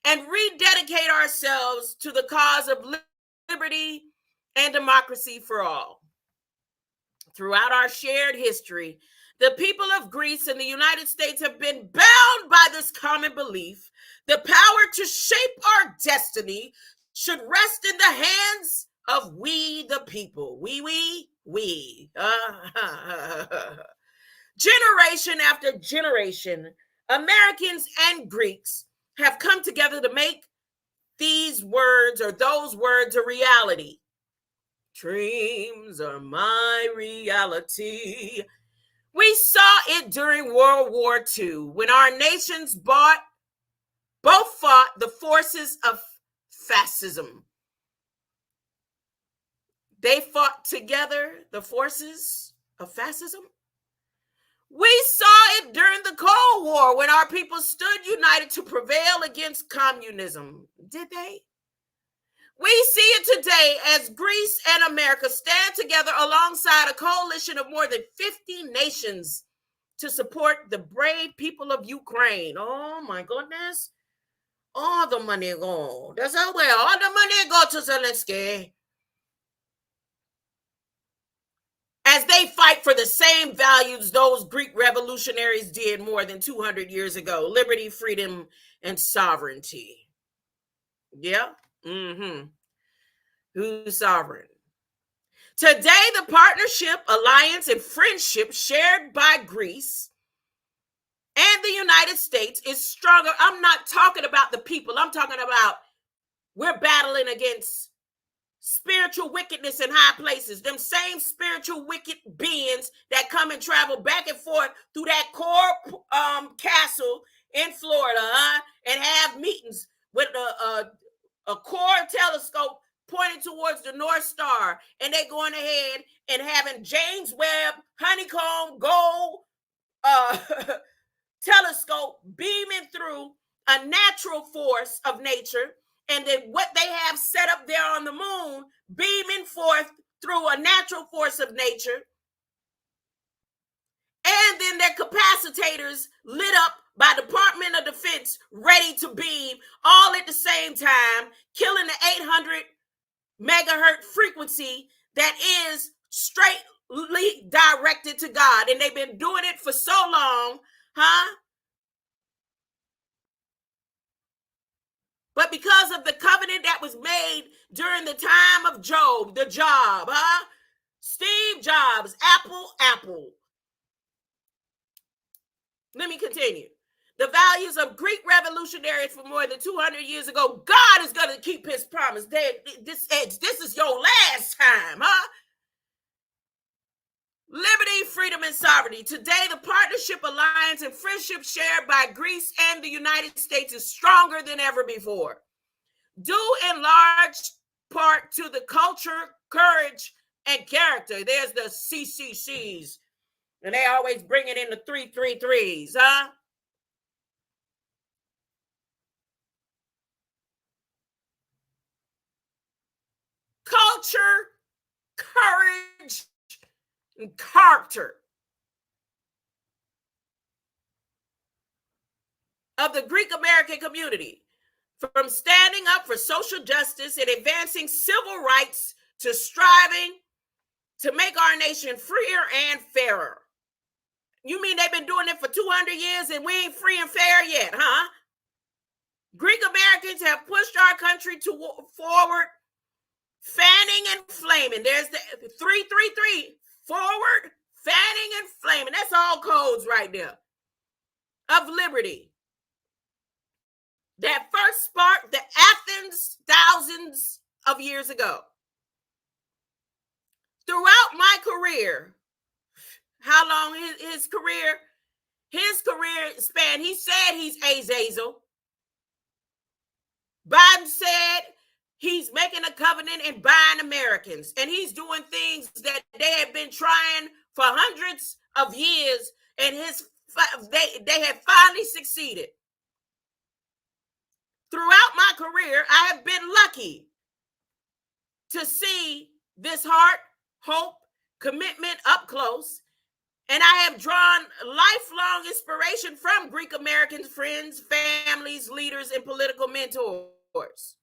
and rededicate ourselves to the cause of liberty and democracy for all. Throughout our shared history, the people of Greece and the United States have been bound by this common belief. The power to shape our destiny should rest in the hands of we, the people. We. Generation after generation, Americans and Greeks have come together to make these words or those words a reality. Dreams are my reality. We saw it during World War II when our nations both fought the forces of fascism. They fought together the forces of fascism. We saw it during the Cold War when our people stood united to prevail against communism. Did they? We see it today as Greece and America stand together alongside a coalition of more than 50 nations to support the brave people of Ukraine. Oh my goodness. All the money go. That's how well. All the money go to Zelensky. as they fight for the same values those Greek revolutionaries did more than 200 years ago: liberty, freedom, and sovereignty. Yeah. Who's sovereign? Today, the partnership, alliance, and friendship shared by Greece and the United States is stronger. I'm not talking about the people. I'm talking about we're battling against spiritual wickedness in high places. Them same spiritual wicked beings that come and travel back and forth through that core castle in Florida, and have meetings with a core telescope pointing towards the North Star, and they going ahead and having James Webb honeycomb gold telescope beaming through a natural force of nature, and then what they have set up there on the moon beaming forth through a natural force of nature, and then their capacitors lit up by Department of Defense ready to beam all at the same time, killing the 800 megahertz frequency that is straightly directed to God. And they've been doing it for so long, But because of the covenant that was made during the time of Job, the job, Steve Jobs, Apple. Let me continue. The values of Greek revolutionaries for more than 200 years ago, God is going to keep his promise. This is your last time, Liberty, freedom, and sovereignty. Today, the partnership, alliance, and friendship shared by Greece and the United States is stronger than ever before, due in large part to the culture, courage, and character. There's the CCCs, and they always bring it in the 333s, Culture, courage, and character of the Greek American community, from standing up for social justice and advancing civil rights to striving to make our nation freer and fairer. You mean they've been doing it for 200 years and we ain't free and fair yet, huh? Greek Americans have pushed our country forward, fanning and flaming. There's the 333, forward, fanning and flaming. That's all codes right there of liberty that first sparked the Athens thousands of years ago. Throughout my career, how long his career span, he said he's Azazel. Biden said he's making a covenant and buying Americans, and he's doing things that they have been trying for hundreds of years, and they have finally succeeded. Throughout my career, I have been lucky to see this heart, hope, commitment up close, and I have drawn lifelong inspiration from Greek American friends, families, leaders, and political mentors.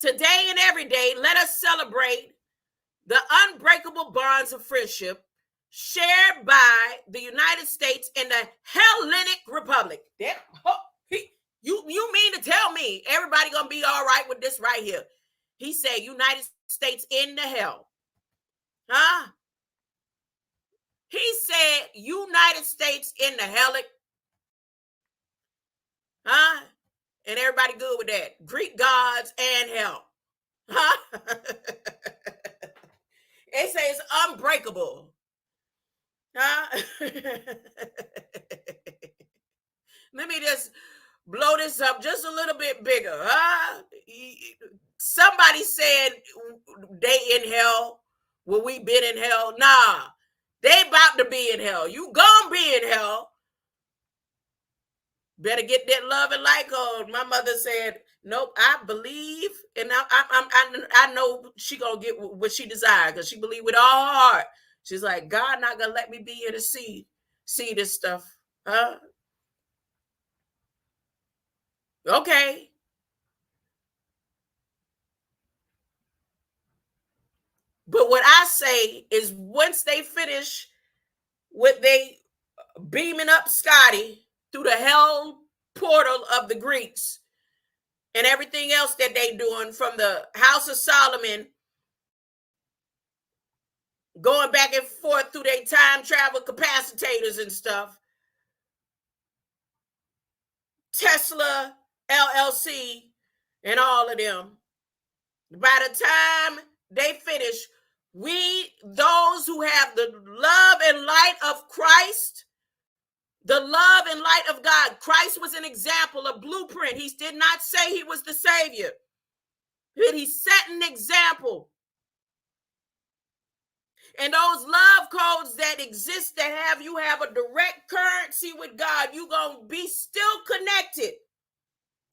Today and every day, let us celebrate the unbreakable bonds of friendship shared by the United States and the Hellenic Republic. You mean to tell me everybody gonna be all right with this right here? He said United States in the hell. Huh? He said United States in the Hellenic. Huh? And everybody good with that. Greek gods and hell. Huh? They say it's unbreakable. Huh? Let me just blow this up just a little bit bigger. Huh? Somebody said they in hell. Well, we been in hell. Nah, they about to be in hell. You gonna be in hell. Better get that love and light code. My mother said, nope, I believe, and I know she gonna get what she desires because she believe with all her heart. She's like, God not gonna let me be here to see this stuff. Huh? Okay. But what I say is once they finish with they beaming up Scotty through the hell portal of the Greeks and everything else that they doing from the House of Solomon, going back and forth through their time travel capacitors and stuff, Tesla, LLC, and all of them. By the time they finish, those who have the love and light of Christ, the love and light of God. Christ was an example, a blueprint. He did not say he was the Savior, but he set an example. And those love codes that exist to have you have a direct currency with God, you're going to be still connected.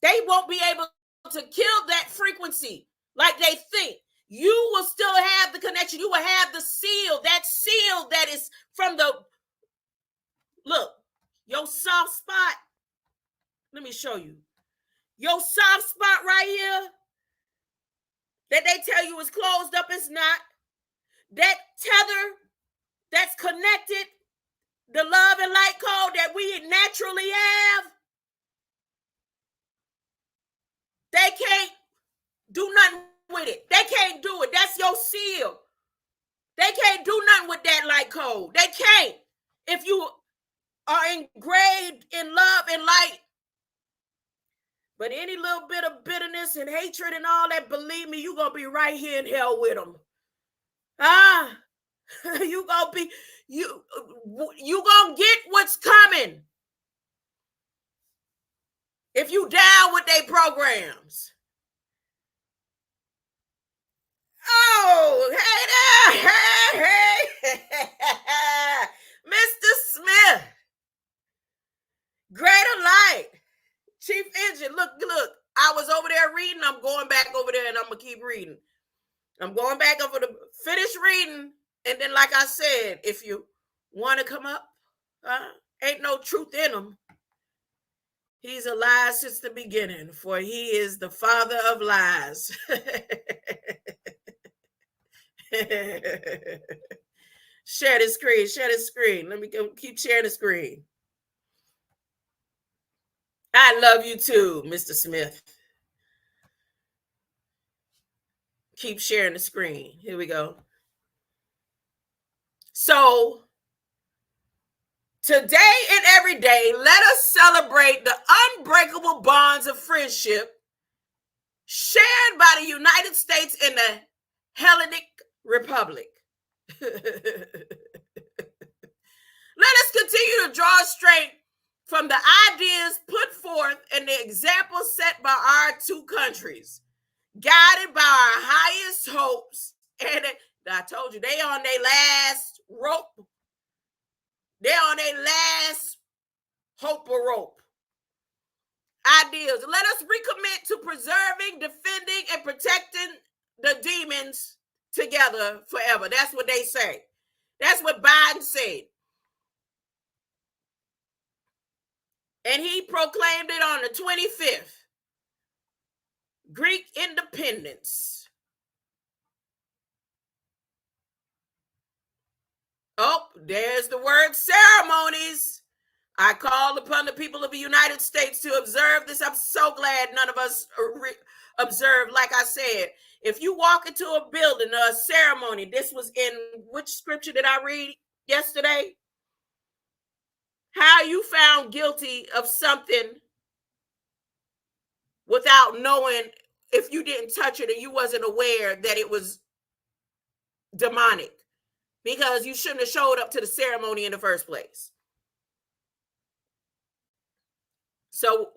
They won't be able to kill that frequency like they think. You will still have the connection. You will have the seal, that seal that is from the, look, your soft spot. Let me show you. Your soft spot right here that they tell you is closed up, is not. That tether that's connected, the love and light code that we naturally have, they can't do nothing with it. They can't do it. That's your seal. They can't do nothing with that light code. They can't. If you are engraved in love and light. But any little bit of bitterness and hatred and all that, believe me, you're going to be right here in hell with them. You going to be, you going to get what's coming if you down with their programs. Oh, hey there, hey. Mr. Smith, greater light, chief engine. Look, I was over there reading. I'm going back over there and I'm going to keep reading. I'm going back over the finish reading. And then, like I said, if you want to come up, ain't no truth in him. He's a lie since the beginning, for he is the father of lies. Share the screen. Let me go keep sharing the screen. I love you too, Mr. Smith. Keep sharing the screen. Here we go. So, today and every day, let us celebrate the unbreakable bonds of friendship shared by the United States and the Hellenic Republic. Let us continue to draw strength from the ideas put forth and the examples set by our two countries, guided by our highest hopes. And I told you, they on their last rope. They're on their last hope or rope. Ideas. Let us recommit to preserving, defending, and protecting the demons together forever. That's what they say. That's what Biden said. And he proclaimed it on the 25th. Greek independence. Oh, there's the word ceremonies. I call upon the people of the United States to observe this. I'm so glad none of us observed. Like I said, if you walk into a building or a ceremony, this was in which scripture did I read yesterday? How you found guilty of something without knowing, if you didn't touch it and you wasn't aware that it was demonic, because you shouldn't have showed up to the ceremony in the first place. So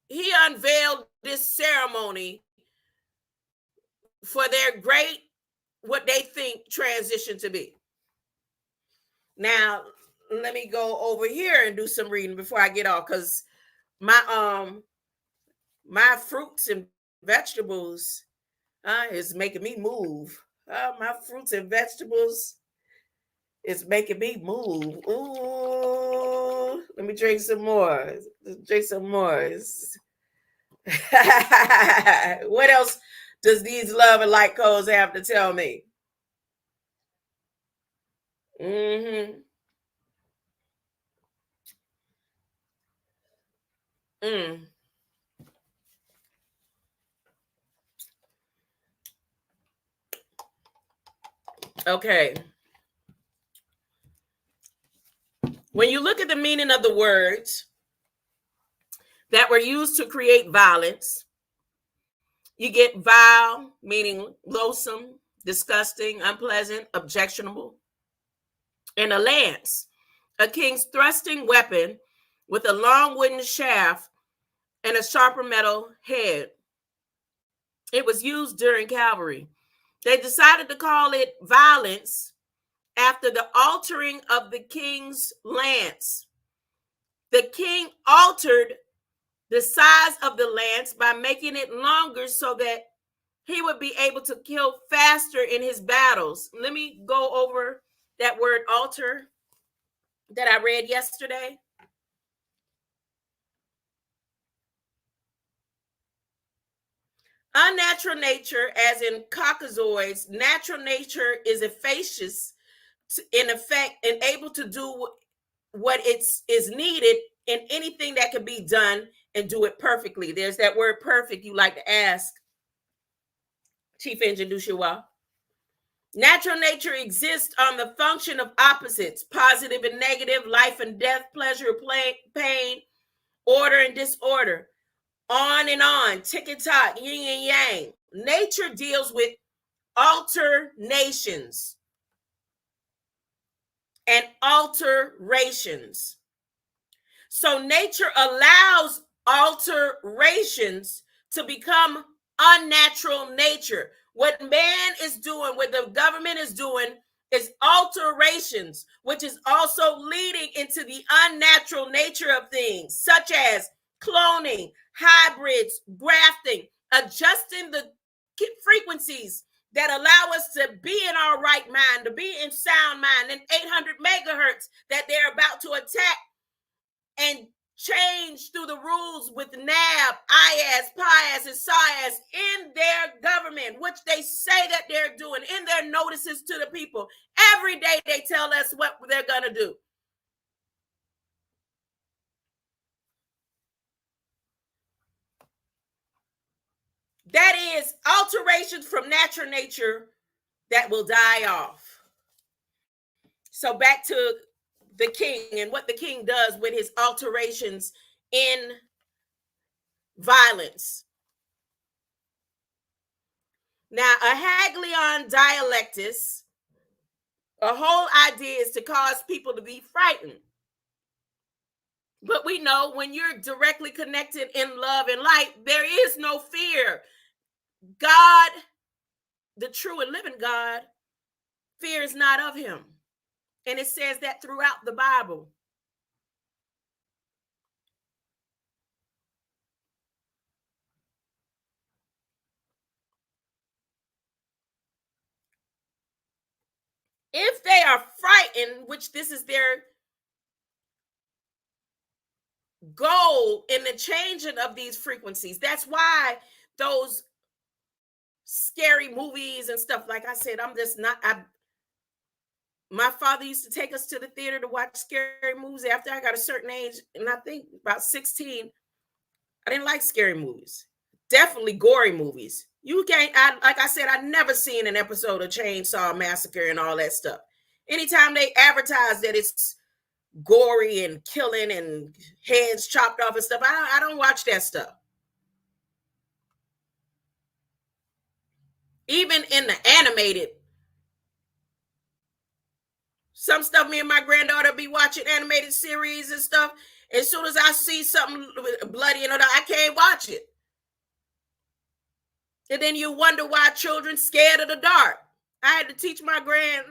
he unveiled this ceremony for their great, what they think, transition to be. Now, let me go over here and do some reading before I get off, because my fruits and vegetables is making me move. My fruits and vegetables is making me move. Ooh, let me drink some more. What else does these love and light codes have to tell me? Mm-hmm. Mm. Okay. When you look at the meaning of the words that were used to create violence, you get vile, meaning loathsome, disgusting, unpleasant, objectionable, and a lance, a king's thrusting weapon with a long wooden shaft and a sharper metal head. It was used during cavalry. They decided to call it violence after the altering of the king's lance. The king altered the size of the lance by making it longer so that he would be able to kill faster in his battles. Let me go over that word alter that I read yesterday. Unnatural nature, as in caucasoids, natural nature is efficacious in effect and able to do what is needed in anything that can be done and do it perfectly. There's that word perfect you like to ask, Chief Engineer Dushiwa. Natural nature exists on the function of opposites, positive and negative, life and death, pleasure, pain, order and disorder, on and on, tick and tock, yin and yang. Nature deals with alternations and alterations. So nature allows alterations to become unnatural nature. What man is doing, what the government is doing, is alterations, which is also leading into the unnatural nature of things, such as cloning, hybrids, grafting, adjusting the frequencies that allow us to be in our right mind, to be in sound mind, and 800 megahertz that they're about to attack and change through the rules with NAB, IAS, PIAS, and SIAS in their government, which they say that they're doing in their notices to the people. Every day they tell us what they're going to do. That is alterations from natural nature that will die off. So back to the king and what the king does with his alterations in violence. Now, a Hegelian dialectus, a whole idea is to cause people to be frightened. But we know when you're directly connected in love and light, there is no fear. God, the true and living God, fear is not of him. And it says that throughout the Bible. If they are frightened, which this is their goal in the changing of these frequencies, that's why those scary movies and stuff, like I said, I'm just not, my father used to take us to the theater to watch scary movies after I got a certain age, and I think about 16, I didn't like scary movies. Definitely gory movies. You can't, like I said, I never seen an episode of Chainsaw Massacre and all that stuff. Anytime they advertise that it's gory and killing and heads chopped off and stuff, I don't watch that stuff. Even in the animated, some stuff me and my granddaughter be watching animated series and stuff. As soon as I see something bloody and all that, I can't watch it. And then you wonder why children scared of the dark. I had to teach my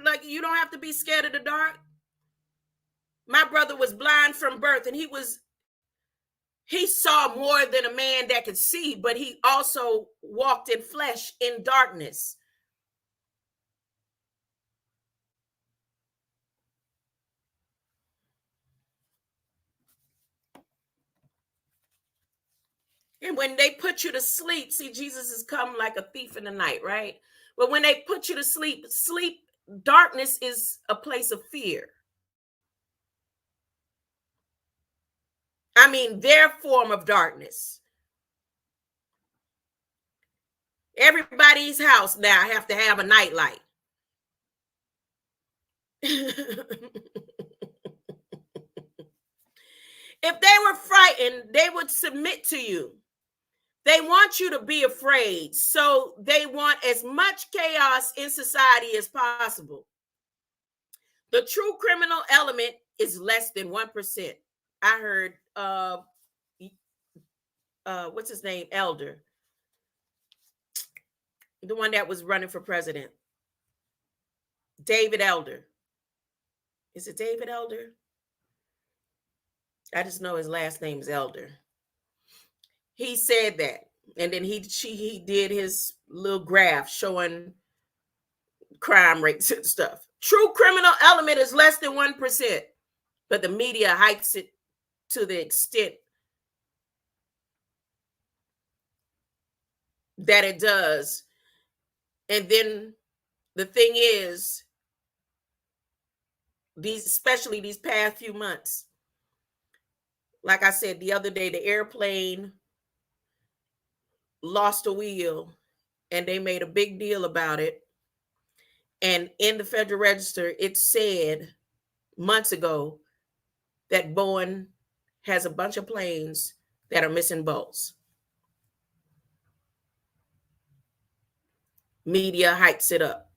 like, you don't have to be scared of the dark. My brother was blind from birth, and he saw more than a man that could see, but he also walked in flesh in darkness. And when they put you to sleep, see, Jesus is come like a thief in the night, right? But when they put you to sleep, darkness is a place of fear. I mean, their form of darkness. Everybody's house now have to have a nightlight. If they were frightened, they would submit to you. They want you to be afraid. So they want as much chaos in society as possible. The true criminal element is less than 1%. I heard what's his name? Elder. The one that was running for president. David Elder. Is it David Elder? I just know his last name is Elder. He said that. And then he did his little graph showing crime rates and stuff. True criminal element is less than 1%, but the media hypes it to the extent that it does. And then the thing is, especially these past few months, like I said the other day, the airplane lost a wheel and they made a big deal about it. And in the Federal Register, it said months ago that Boeing has a bunch of planes that are missing bolts. Media hypes it up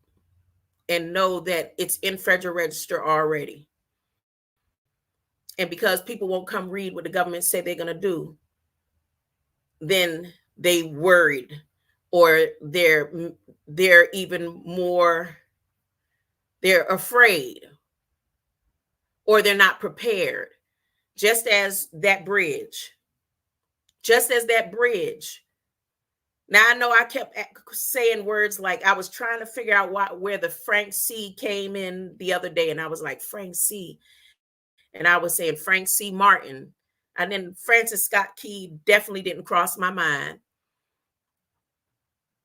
and know that it's in Federal Register already. And because people won't come read what the government said they're going to do, then they worried, or they're even more, they're afraid, or they're not prepared. Just as that bridge. Now, I know I kept saying words like, I was trying to figure out where the Frank C came in the other day. And I was like, Frank C. And I was saying Frank C. Martin. And then Francis Scott Key definitely didn't cross my mind.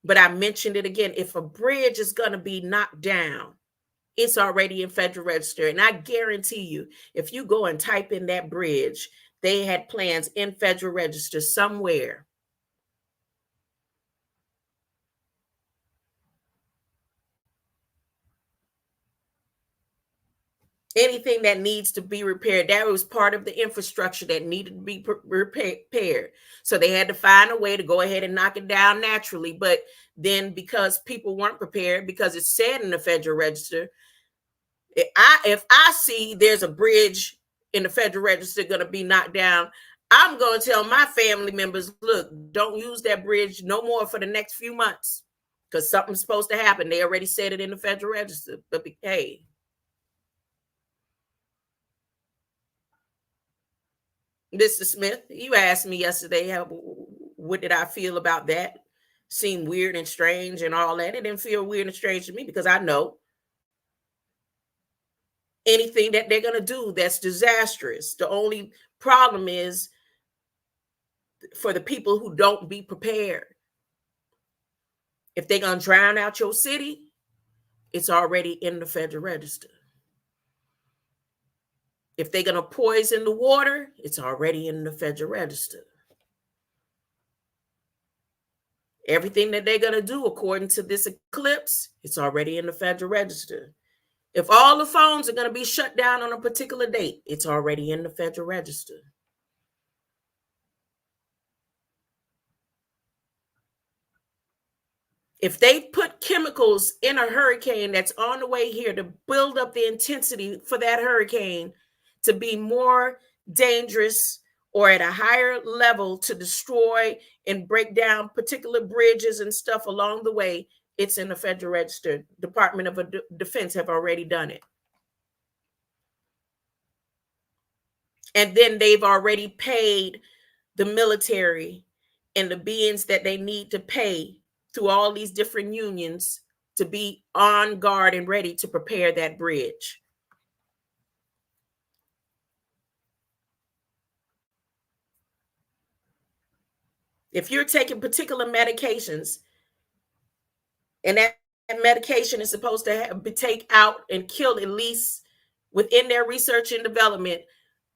But I mentioned it again. If a bridge is going to be knocked down, it's already in Federal Register. And I guarantee you, if you go and type in that bridge, they had plans in Federal Register somewhere. Anything that needs to be repaired, that was part of the infrastructure that needed to be repaired. So they had to find a way to go ahead and knock it down naturally. But then because people weren't prepared, because it said in the Federal Register, if I see there's a bridge in the Federal Register going to be knocked down, I'm going to tell my family members, look, don't use that bridge no more for the next few months, because something's supposed to happen. They already said it in the Federal Register. But hey, Mr. Smith, you asked me yesterday, what did I feel about that? Seemed weird and strange and all that. It didn't feel weird and strange to me, because I know anything that they're going to do that's disastrous. The only problem is for the people who don't be prepared. If they're going to drown out your city, it's already in the Federal Register. If they're going to poison the water, it's already in the Federal Register. Everything that they're going to do according to this eclipse, it's already in the Federal Register. If all the phones are going to be shut down on a particular date, it's already in the Federal Register. If they put chemicals in a hurricane that's on the way here to build up the intensity for that hurricane to be more dangerous or at a higher level to destroy and break down particular bridges and stuff along the way, it's in the Federal Register. Department of Defense have already done it. And then they've already paid the military and the beings that they need to pay through all these different unions to be on guard and ready to prepare that bridge. If you're taking particular medications and that medication is supposed to take out and kill at least within their research and development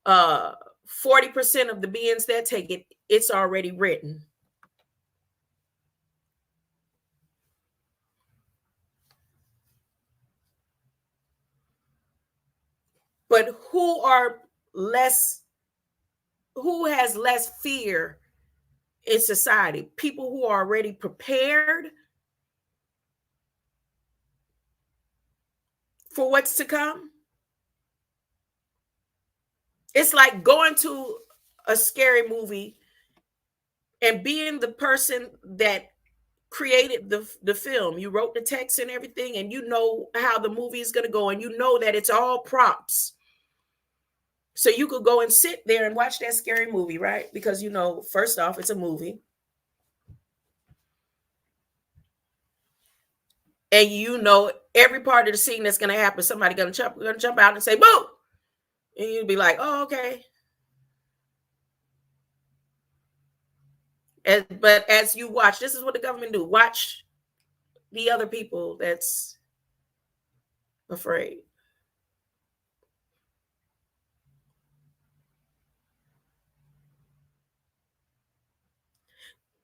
40% of the beings that take it, it's already written. But who has less fear in society? People who are already prepared for what's to come. It's like going to a scary movie and being the person that created the film. You wrote the text and everything, and you know how the movie is going to go, and you know that it's all props. So you could go and sit there and watch that scary movie, right? Because, you know, first off, it's a movie. And you know every part of the scene that's going to happen, somebody going to jump out and say, boo! And you'd be like, oh, okay. But as you watch, this is what the government do. Watch the other people that's afraid.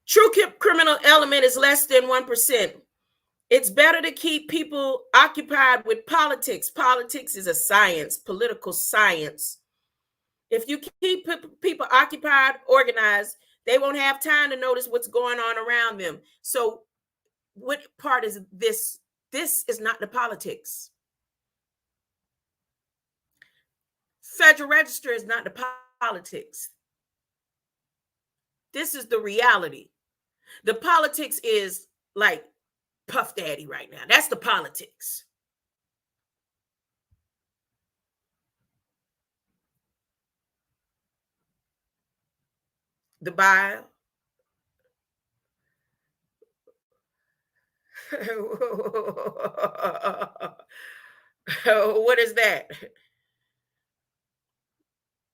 True criminal element is less than 1%. It's better to keep people occupied with politics. Politics is a science, political science. If you keep people occupied, organized, they won't have time to notice what's going on around them. So what part is this? This is not the politics. Federal Register is not the politics. This is the reality. The politics is like Puff Daddy right now. That's the politics. The Bible. What is that?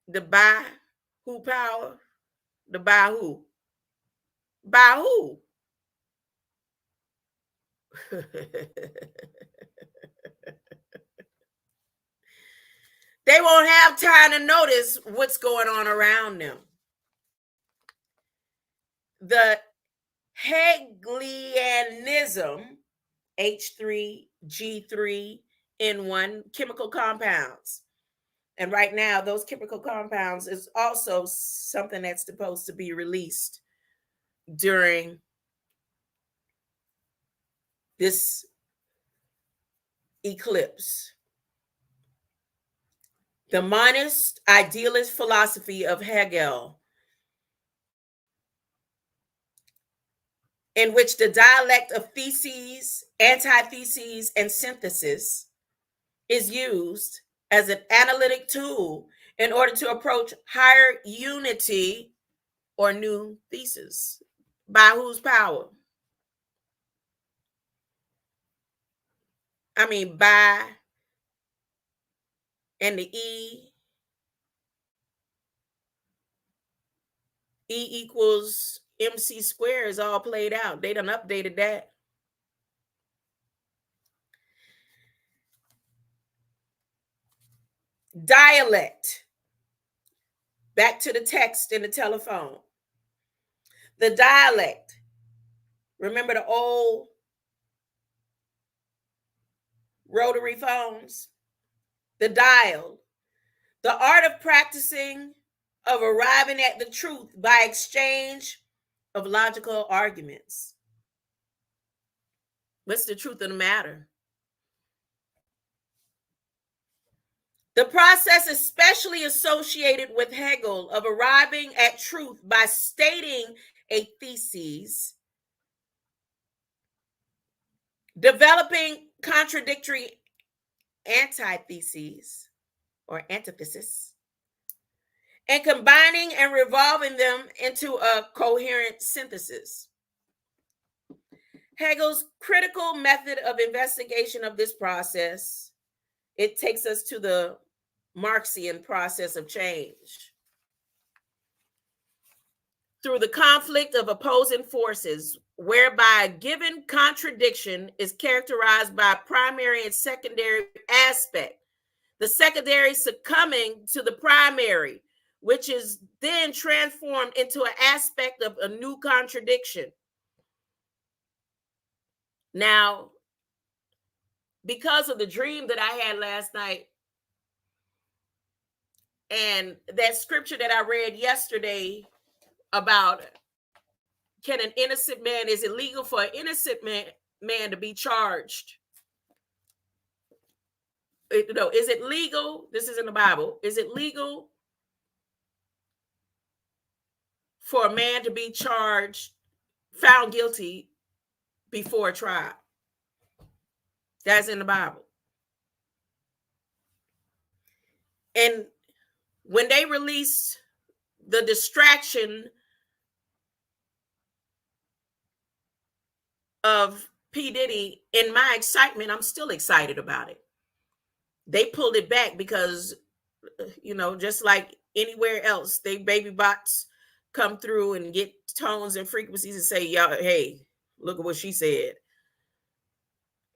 The by who power? The by who? By who? They won't have time to notice what's going on around them. The Hegelianism, H3G3N1 chemical compounds. And right now, those chemical compounds is also something that's supposed to be released during this eclipse. The monist idealist philosophy of Hegel, in which the dialect of theses, antitheses, and synthesis is used as an analytic tool in order to approach higher unity or new thesis. By whose power? I mean, by and the E equals MC squared is all played out. They done updated that. Dialect. Back to the text in the telephone. The dialect. Remember the old rotary phones? The dial. The art of practicing, of arriving at the truth by exchange of logical arguments. What's the truth of the matter? The process especially associated with Hegel of arriving at truth by stating a thesis, developing contradictory antitheses or antithesis, and combining and revolving them into a coherent synthesis. Hegel's critical method of investigation of this process, it takes us to the Marxian process of change. through the conflict of opposing forces, whereby a given contradiction is characterized by a primary and secondary aspect. The secondary succumbing to the primary, which is then transformed into an aspect of a new contradiction. Now, because of the dream that I had last night and that scripture that I read yesterday about can an innocent man, is it legal for an innocent man to be charged? No, is it legal? This is in the Bible. Is it legal for a man to be charged, found guilty before a trial? That's in the Bible. And when they released the distraction of P. Diddy, in my excitement, I'm still excited about it. They pulled it back because, just like anywhere else, they baby bots come through and get tones and frequencies and say, "Y'all, hey, look at what she said."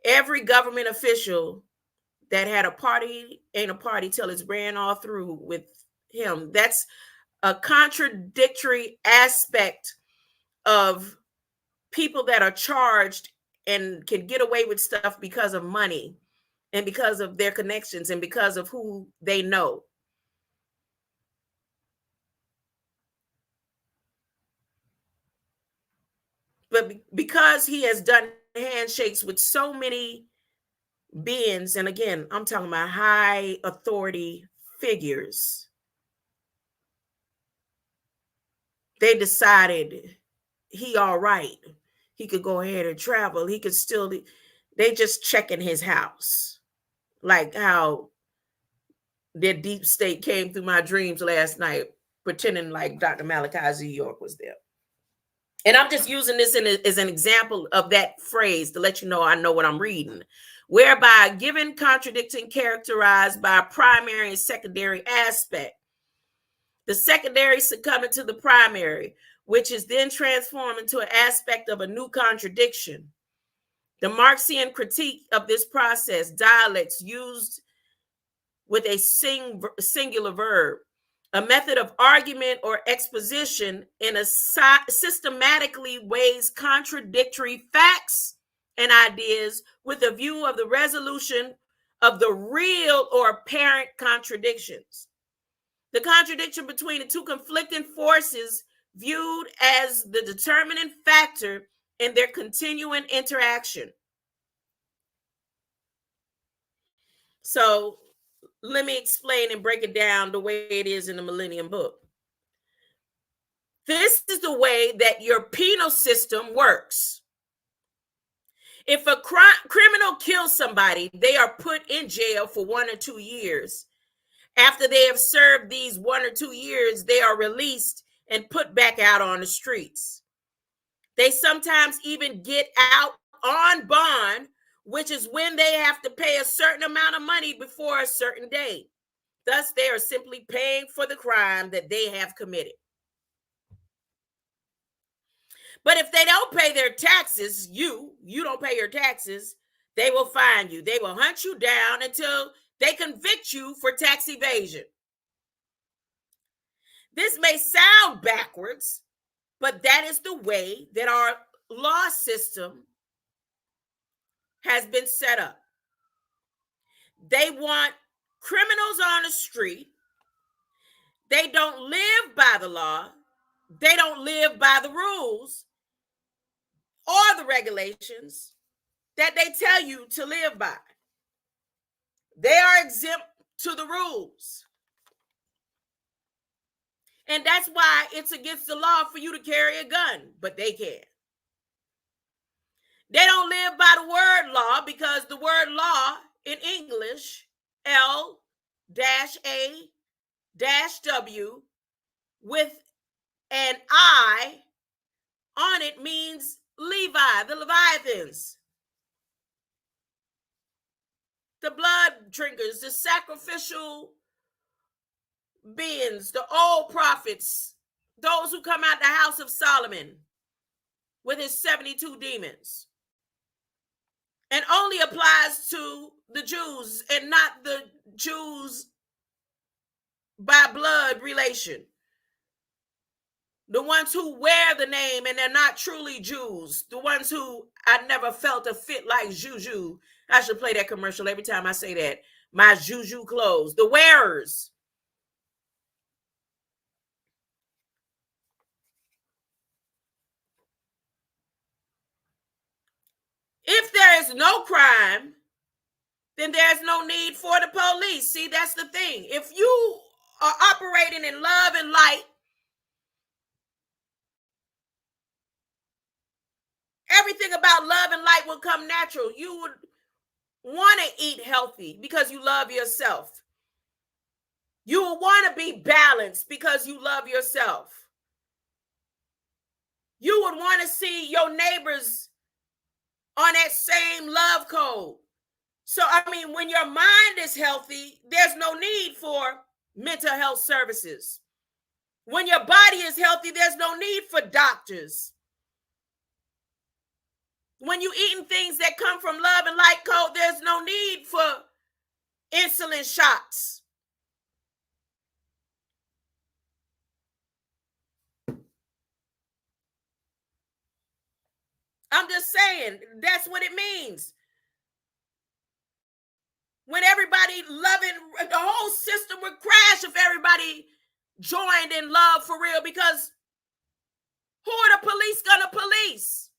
Every government official that had a party ain't a party till it's ran all through with him. That's a contradictory aspect of people that are charged and can get away with stuff because of money and because of their connections and because of who they know. But because he has done handshakes with so many beings, and again, I'm talking about high authority figures, they decided he all right. He could go ahead and travel. He could still, they just checking his house. Like how their deep state came through my dreams last night, pretending like Dr. Malachi Z. York was there. And I'm just using this as an example of that phrase to let you know I know what I'm reading. Whereby given contradicting characterized by a primary and secondary aspect. The secondary succumbing to the primary, which is then transformed into an aspect of a new contradiction. The Marxian critique of this process, dialects used with a singular verb, a method of argument or exposition in a systematically weighs contradictory facts and ideas with a view of the resolution of the real or apparent contradictions. The contradiction between the two conflicting forces viewed as the determining factor in their continuing interaction. So let me explain and break it down the way it is in the Millennium Book. This is the way that your penal system works. If a criminal kills somebody, they are put in jail for 1 or 2 years. After they have served these 1 or 2 years, they are released and put back out on the streets. They sometimes even get out on bond, which is when they have to pay a certain amount of money before a certain date. Thus, they are simply paying for the crime that they have committed. But if they don't pay their taxes, you don't pay your taxes, they will fine you. They will hunt you down until they convict you for tax evasion. This may sound backwards, but that is the way that our law system has been set up. They want criminals on the street. They don't live by the law. They don't live by the rules or the regulations that they tell you to live by. They are exempt to the rules. And that's why it's against the law for you to carry a gun, but they can. They don't live by the word law because the word law in English, L-A-W with an I on it means Levi, the Leviathans, the blood drinkers, the sacrificial beings, the old prophets those who come out the house of Solomon with his 72 demons, and only applies to the Jews and not the Jews by blood relation. The ones who wear the name and they're not truly Jews. The ones who I never felt a fit like Juju. I should play that commercial every time I say that. My Juju clothes. The wearers. If there is no crime, then there's no need for the police. See, that's the thing. If you are operating in love and light, everything about love and light will come natural. You would want to eat healthy because you love yourself. You will want to be balanced because you love yourself. You would want to see your neighbors on that same love code. So, I mean, when your mind is healthy, there's no need for mental health services. When your body is healthy, there's no need for doctors. When you're eating things that come from love and light code, there's no need for insulin shots. I'm just saying, that's what it means. When everybody loving, the whole system would crash if everybody joined in love for real, because who are the police gonna police?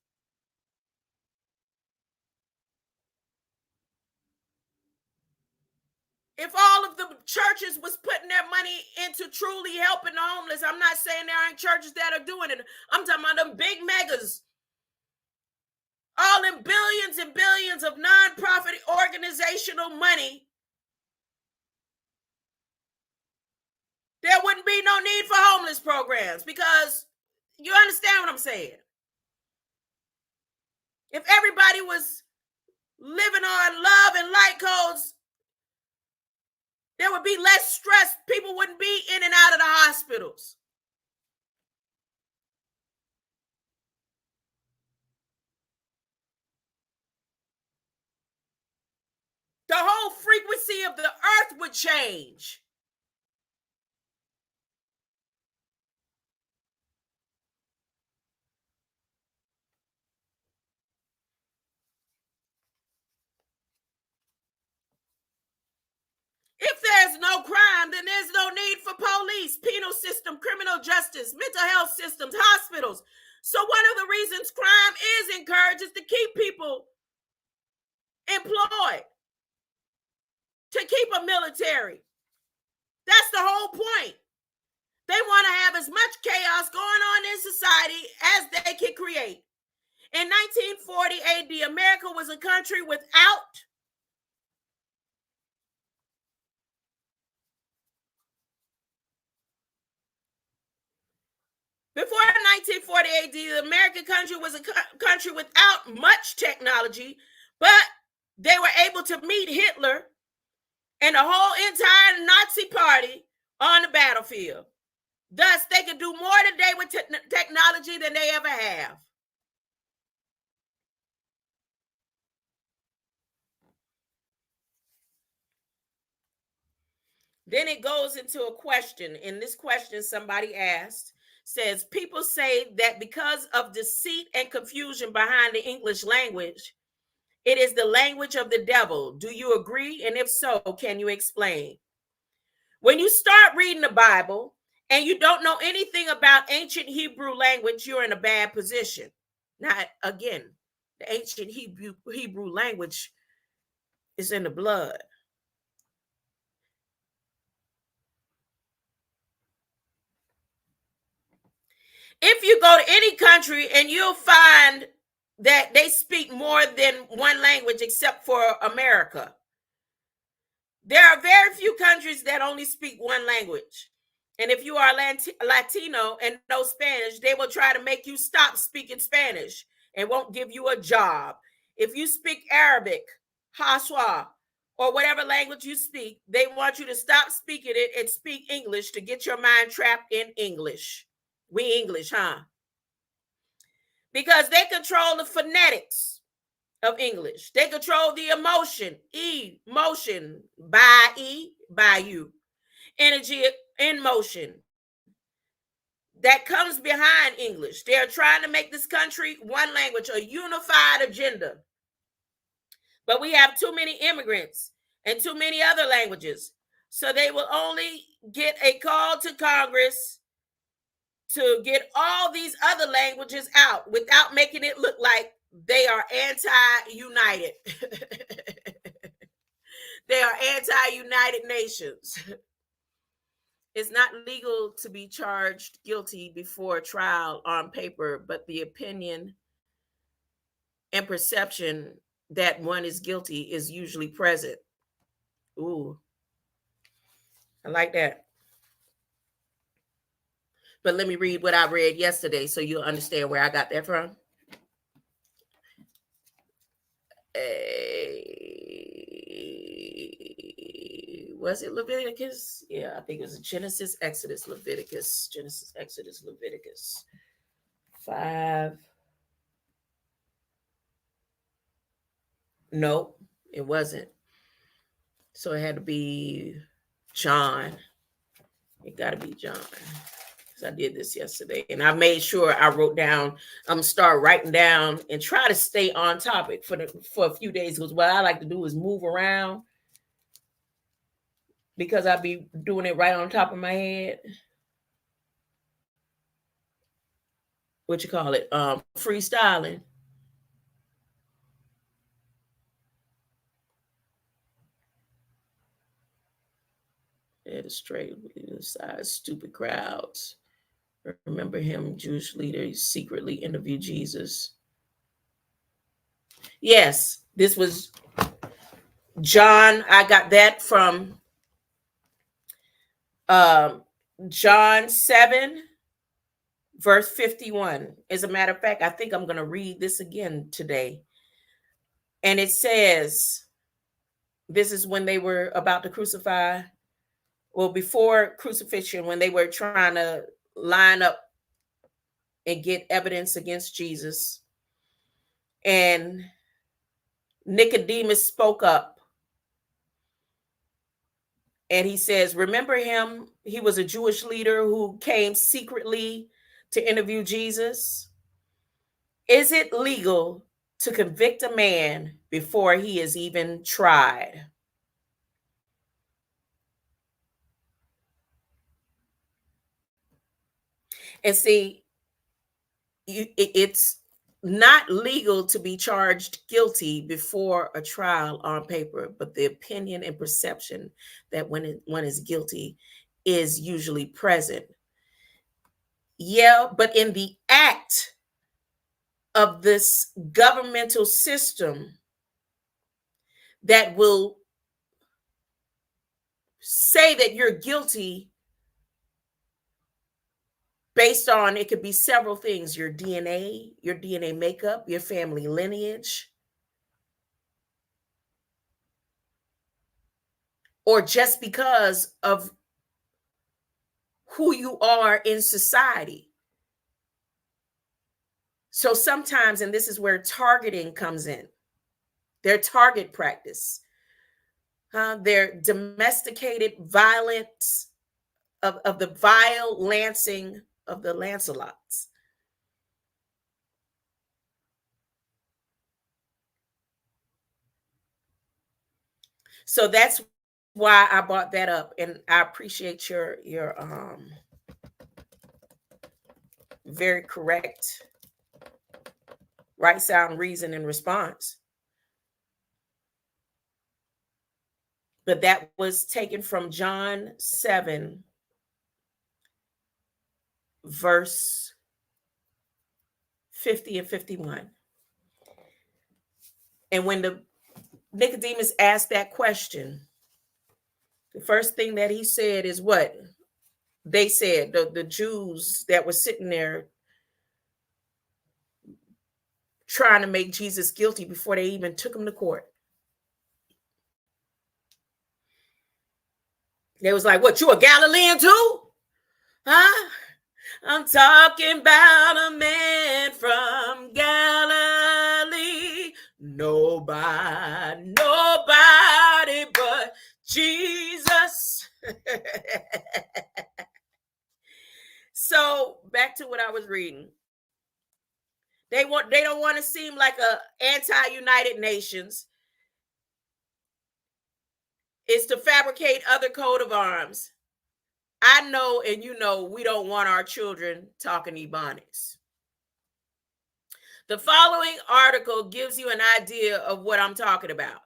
If all of the churches was putting their money into truly helping the homeless, I'm not saying there ain't churches that are doing it. I'm talking about them big megas. All in billions and billions of nonprofit organizational money. There wouldn't be no need for homeless programs, because you understand what I'm saying. If everybody was living on love and light codes, there would be less stress. People wouldn't be in and out of the hospitals. The whole frequency of the earth would change. If there's no crime, then there's no need for police, penal system, criminal justice, mental health systems, hospitals. So one of the reasons crime is encouraged is to keep people employed, to keep a military. That's the whole point. They want to have as much chaos going on in society as they can create. In 1940 AD, America was a country without Before 1940 AD, the American country was a country without much technology, but they were able to meet Hitler and the whole entire Nazi party on the battlefield. Thus, they could do more today with technology than they ever have. Then it goes into a question. In this question, somebody asked, says, people say that because of deceit and confusion behind the English language, it is the language of the devil. Do you agree? And if so, can you explain? When you start reading the Bible and you don't know anything about ancient Hebrew language, you're in a bad position. Now, again, the ancient Hebrew language is in the blood. If you go to any country and you'll find that they speak more than one language except for America. There are very few countries that only speak one language. And if you are Latino and know Spanish, they will try to make you stop speaking Spanish and won't give you a job. If you speak Arabic, Haswa, or whatever language you speak, they want you to stop speaking it and speak English to get your mind trapped in English. We English, huh? Because they control the phonetics of English. They control the emotion, motion, by you. Energy in motion that comes behind English. They are trying to make this country one language, a unified agenda. But we have too many immigrants and too many other languages. So they will only get a call to Congress to get all these other languages out without making it look like they are anti-United. They are anti-United Nations. It's not legal to be charged guilty before trial on paper, but the opinion and perception that one is guilty is usually present. Ooh, I like that. But let me read what I read yesterday so you'll understand where I got that from. Was it Leviticus? Yeah, I think it was Genesis, Exodus, Leviticus. Genesis, Exodus, Leviticus. 5. Nope, it wasn't. So it had to be John. It got to be John. Because I did this yesterday. And I made sure I wrote down, I'm start writing down and try to stay on topic for a few days. Because what I like to do is move around. Because I be doing it right on top of my head. What you call it? Freestyling. Yeah, the straight side, stupid crowds. Remember him, Jewish leader, secretly interviewed Jesus. Yes, this was John. I got that from John 7, verse 51. As a matter of fact, I think I'm going to read this again today. And it says, this is when they were about to crucify. Well, before crucifixion, when they were trying to line up and get evidence against Jesus. And Nicodemus spoke up. And he says, remember him? He was a Jewish leader who came secretly to interview Jesus. Is it legal to convict a man before he is even tried? And see, it's not legal to be charged guilty before a trial on paper, but the opinion and perception that when one is guilty is usually present. Yeah, but in the act of this governmental system that will say that you're guilty based on, it could be several things, your DNA makeup, your family lineage, or just because of who you are in society. So sometimes, and this is where targeting comes in, their target practice, their domesticated violence of the vile lancing of the Lancelots. So that's why I brought that up, and I appreciate your very correct, right sound, reason, and response. But that was taken from John 7, verse 50 and 51. And when the Nicodemus asked that question, the first thing that he said is what? They said, the Jews that were sitting there trying to make Jesus guilty before they even took him to court. They was like, what, you a Galilean too? Huh? I'm talking about a man from Galilee. Nobody but Jesus. So back to what I was reading. They don't want to seem like a anti-United Nations. It's to fabricate other coat of arms. I know, and you know, we don't want our children talking Ebonics. The following article gives you an idea of what I'm talking about.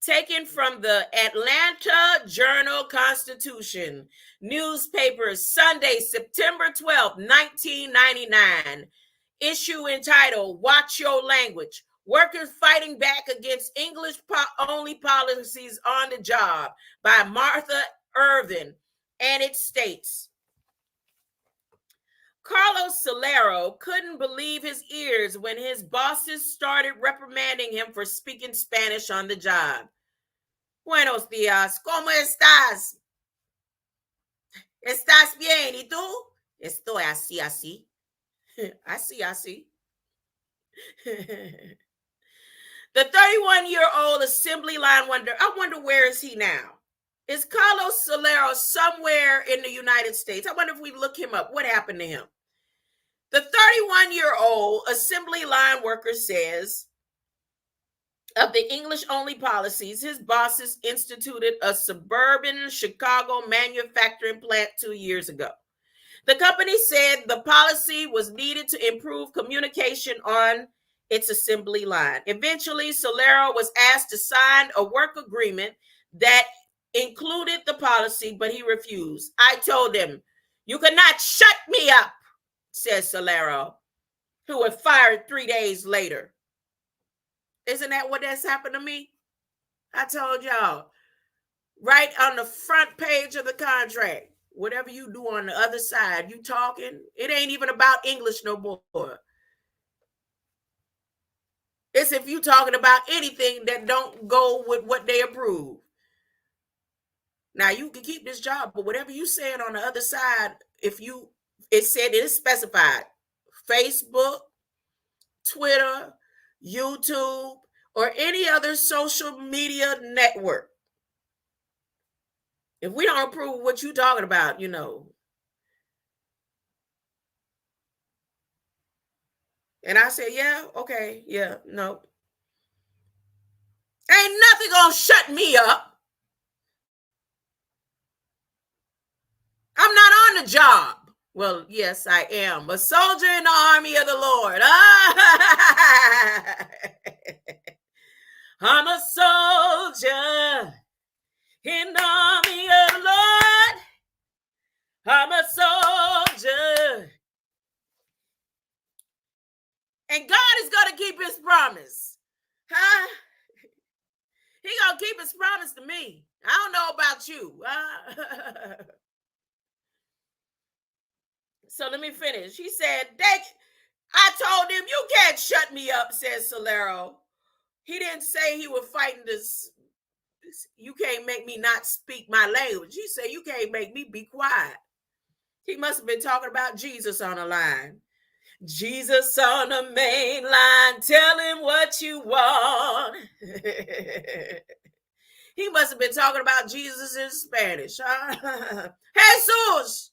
Taken from the Atlanta Journal-Constitution newspaper, Sunday, September 12, 1999. Issue entitled, Watch Your Language. Workers Fighting Back Against English-Only Policies on the Job by Martha Irvin. And it states, Carlos Solero couldn't believe his ears when his bosses started reprimanding him for speaking Spanish on the job. Buenos días, ¿cómo estás? ¿Estás bien? ¿Y tú? Estoy así, así. Así. The 31-year-old assembly line I wonder where is he now? Is Carlos Solero somewhere in the United States? I wonder if we look him up. What happened to him? The 31-year-old assembly line worker says of the English-only policies, his bosses instituted a suburban Chicago manufacturing plant 2 years ago. The company said the policy was needed to improve communication on its assembly line. Eventually, Solero was asked to sign a work agreement that included the policy, but he refused. I told him, you cannot shut me up, says Solero, who was fired 3 days later. Isn't that what that's happened to me? I told y'all, right on the front page of the contract, whatever you do on the other side, you talking, it ain't even about English no more. It's if you talking about anything that don't go with what they approve. Now you can keep this job, but whatever you saying on the other side, it said it is specified. Facebook, Twitter, YouTube, or any other social media network. If we don't approve what you talking about, you know. And I said, yeah, okay, yeah, no. Ain't nothing gonna shut me up. I'm not on the job. Well, yes, I am. A soldier in the army of the Lord. I'm a soldier in the army of the Lord. I'm a soldier. And God is going to keep his promise. Huh? He going to keep his promise to me. I don't know about you. So let me finish. He said, I told him, you can't shut me up, says Solero. He didn't say he was fighting this. You can't make me not speak my language. He said, you can't make me be quiet. He must have been talking about Jesus on the line. Jesus on the main line, tell him what you want. He must have been talking about Jesus in Spanish. Huh? Jesus!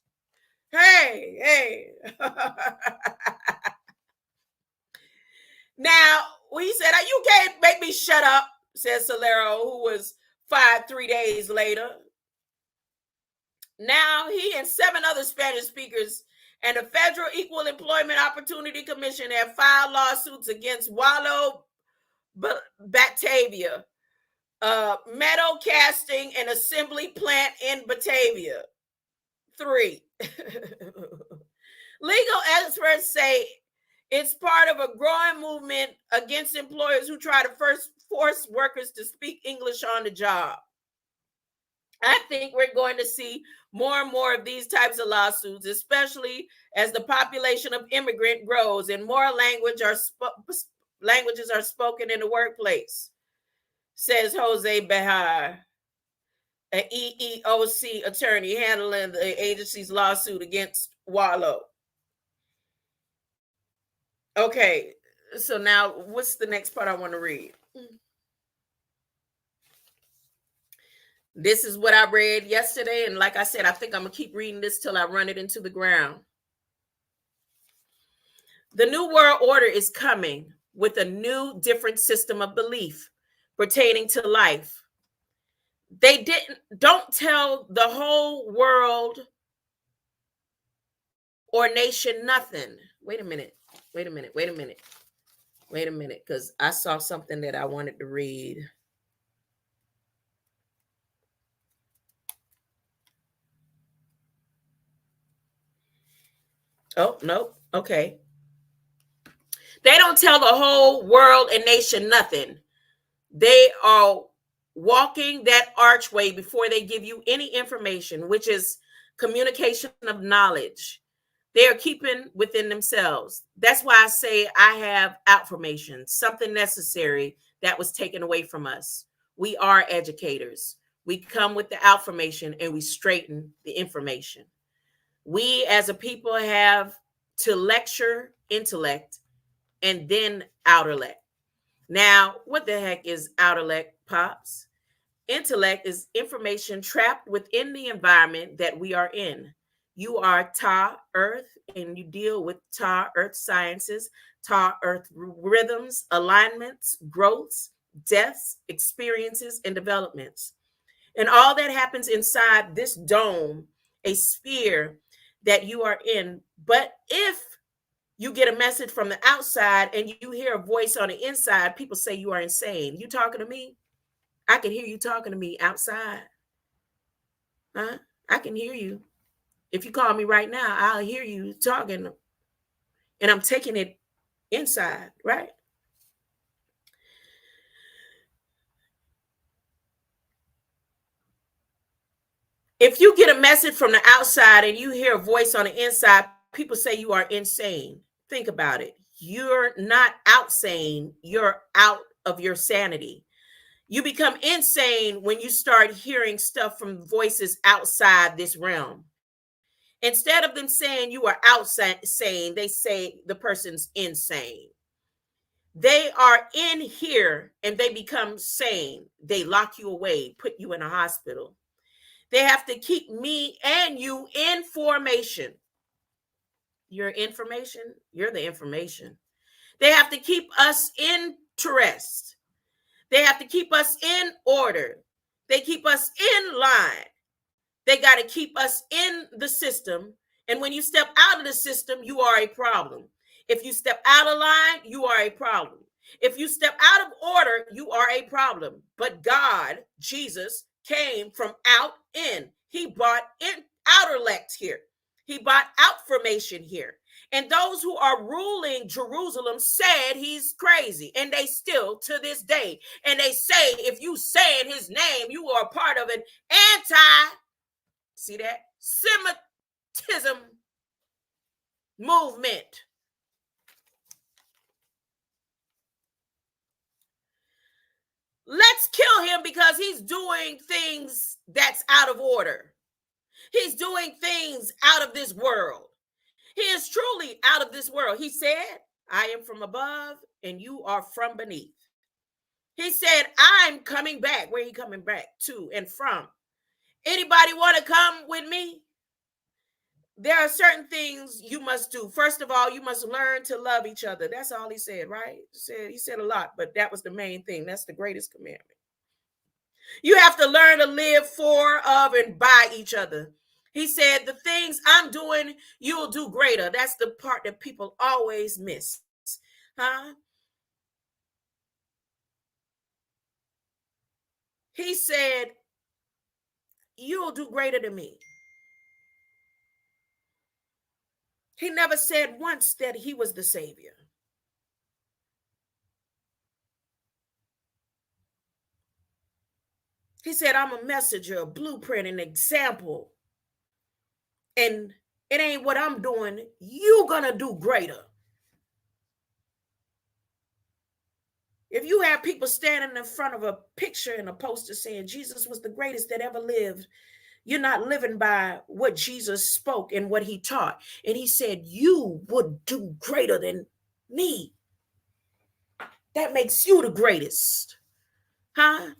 Hey. Now, he said, you can't make me shut up, says Solero, who was fired 3 days later. Now, he and 7 other Spanish speakers and the Federal Equal Employment Opportunity Commission have filed lawsuits against Wallo Batavia, metal casting and assembly plant in Batavia. 3. Legal experts say it's part of a growing movement against employers who try to force workers to speak English on the job. I think we're going to see more and more of these types of lawsuits, especially as the population of immigrant grows and more languages are spoken in the workplace, says Jose Behar, an EEOC attorney handling the agency's lawsuit against Wallo. Okay, so now what's the next part I want to read? This is what I read yesterday, and like I said, I think I'm gonna keep reading this till I run it into the ground. The new world order is coming with a new, different system of belief pertaining to life. They don't tell the whole world or nation nothing. Wait a minute. Because I saw something that I wanted to read. Oh, no. Okay. They don't tell the whole world and nation nothing. They are walking that archway before they give you any information, which is communication of knowledge. They are keeping within themselves. That's why I say I have outformation, something necessary that was taken away from us. We are educators. We come with the outformation and we straighten the information. We as a people have to lecture intellect and then outerlect. Now, what the heck is outerlect, Pops? Intellect is information trapped within the environment that we are in. You are Ta Earth, and you deal with Ta Earth sciences, Ta Earth rhythms, alignments, growths, deaths, experiences, and developments. And all that happens inside this dome, a sphere that you are in. But if you get a message from the outside and you hear a voice on the inside, people say you are insane. You talking to me? I can hear you talking to me outside. Huh? I can hear you. If you call me right now, I'll hear you talking. And I'm taking it inside, right? If you get a message from the outside and you hear a voice on the inside, people say you are insane. Think about it. You're not outsane. You're out of your sanity. You become insane when you start hearing stuff from voices outside this realm. Instead of them saying you are outside sane, they say the person's insane. They are in here and they become sane. They lock you away, put you in a hospital. They have to keep me and you in formation. Your information, you're the information. They have to keep us in interest. They have to keep us in order. They keep us in line. They got to keep us in the system. And when you step out of the system, you are a problem. If you step out of line, you are a problem. If you step out of order, you are a problem. But God, Jesus, came from out in. He brought in outer lect here. He brought out formation here. And those who are ruling Jerusalem said he's crazy. And they still to this day. And they say, if you say in his name, you are part of an see that? Semitism movement. Let's kill him because he's doing things that's out of order. He's doing things out of this world. He is truly out of this world. He said, I am from above and you are from beneath. He said, I'm coming back. Where are you coming back to and from? Anybody want to come with me? There are certain things you must do. First of all, you must learn to love each other. That's all he said, right? He said a lot, but that was the main thing. That's the greatest commandment. You have to learn to live for, of, and by each other. He said, the things I'm doing, you'll do greater. That's the part that people always miss. Huh? He said, you'll do greater than me. He never said once that he was the Savior. He said, I'm a messenger, a blueprint, an example. And it ain't what I'm doing. You're going to do greater. If you have people standing in front of a picture and a poster saying Jesus was the greatest that ever lived, you're not living by what Jesus spoke and what he taught. And he said, you would do greater than Me. That makes you the greatest. Huh?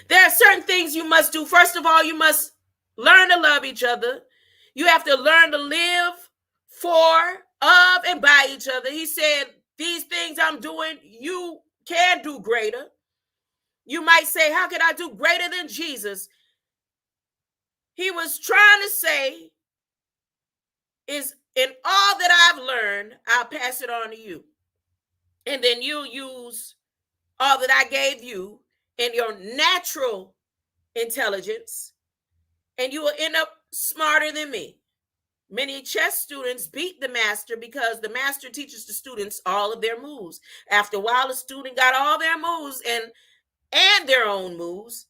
There are certain things you must do. First of all, you must learn to love each other. You have to learn to live for, of, and by each other. He said, these things I'm doing, you can do greater. You might say, how can I do greater than Jesus? He was trying to say is, in all that I've learned, I'll pass it on to you. And then you'll use all that I gave you in your natural intelligence, and you will end up smarter than me. Many chess students beat the master because the master teaches the students all of their moves. After a while, the student got all their moves and their own moves,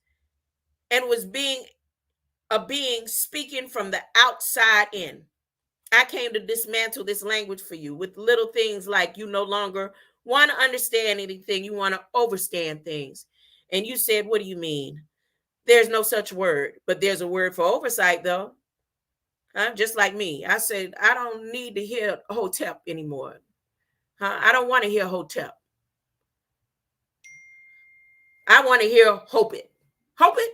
and was being speaking from the outside in. I came to dismantle this language for you with little things like you no longer want to understand anything. You want to overstand things. And you said, what do you mean? There's no such word, but there's a word for oversight, though. Just like me. I said, I don't need to hear hotep anymore. I don't want to hear hotep. I want to hear hope it. Hope it.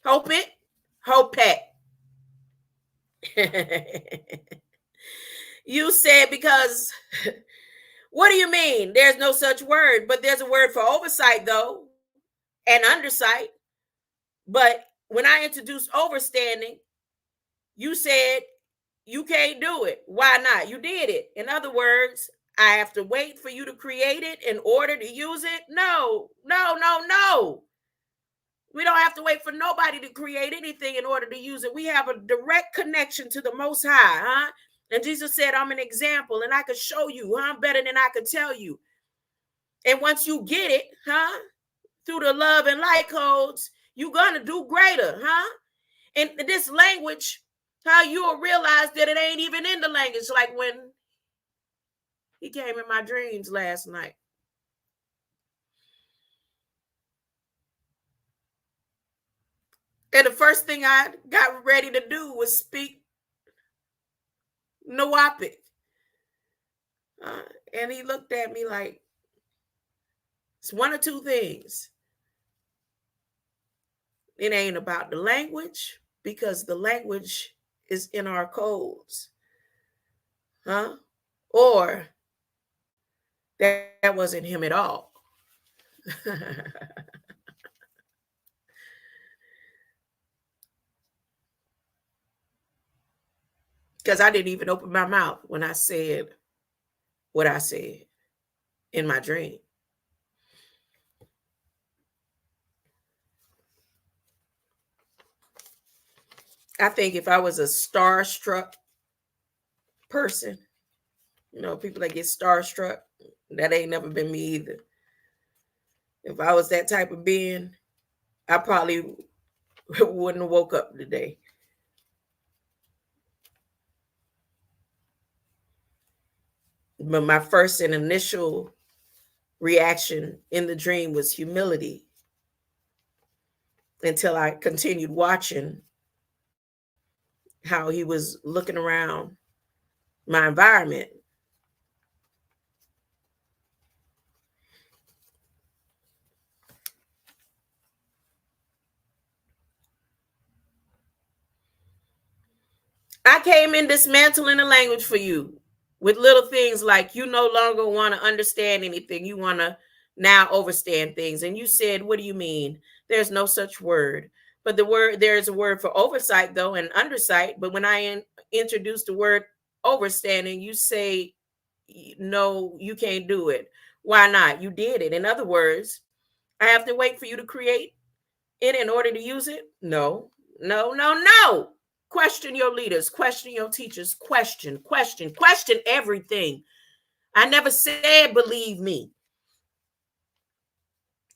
Hope it. Hope it. You said because, what do you mean? There's no such word, but there's a word for oversight, though, and undersight. But when I introduced overstanding, you said you can't do it. Why not? You did it. In other words, I have to wait for you to create it in order to use it? No. We don't have to wait for nobody to create anything in order to use it. We have a direct connection to the Most High, huh? And Jesus said, I'm an example, and I could show you, huh? Better than I could tell you. And once you get it, huh? Through the love and light codes, you're going to do greater, huh? And this language, how you'll realize that it ain't even in the language. Like when he came in my dreams last night. And the first thing I got ready to do was speak Nawapic. And he looked at me like, it's one or two things. It ain't about the language, because the language is in our codes. Huh? Or that wasn't him at all. Because I didn't even open my mouth when I said what I said in my dream. I think if I was a starstruck person, people that get starstruck, that ain't never been me either. If I was that type of being, I probably wouldn't have woke up today. But my first and initial reaction in the dream was humility, until I continued watching how he was looking around my environment. I came in dismantling the language for you with little things like you no longer want to understand anything. You want to now overstand things. And you said, what do you mean? There's no such word. But there's a word for oversight, though, and undersight. But when I introduced the word overstanding, you say, no, you can't do it. Why not? You did it. In other words, I have to wait for you to create it in order to use it? No. Question your leaders, question your teachers, question everything. I never said believe me.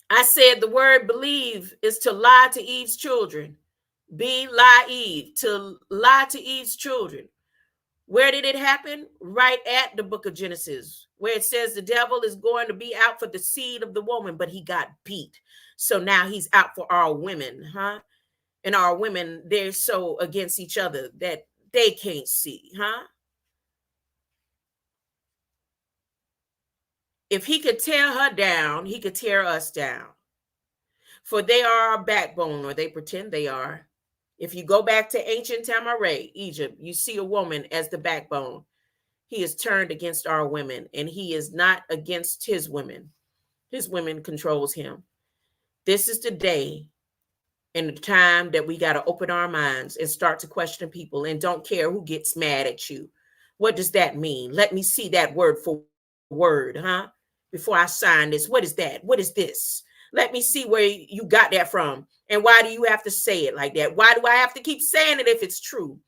I said the word believe is to lie to Eve's children. To lie to Eve's children. Where did it happen? Right at the book of Genesis, where it says the devil is going to be out for the seed of the woman, but he got beat. So now he's out for our women, huh? and our women, they're so against each other that they can't see, huh? If he could tear her down, he could tear us down. For they are our backbone, or they pretend they are. If you go back to ancient Tamaray, Egypt, you see a woman as the backbone. He is turned against our women, and he is not against his women. His women controls him. This is the day and the time that we got to open our minds and start to question people, and don't care who gets mad at you. What does that mean? Let me see that word for word, huh? Before I sign this. What is that? What is this? Let me see where you got that from. And why do you have to say it like that? Why do I have to keep saying it if it's true?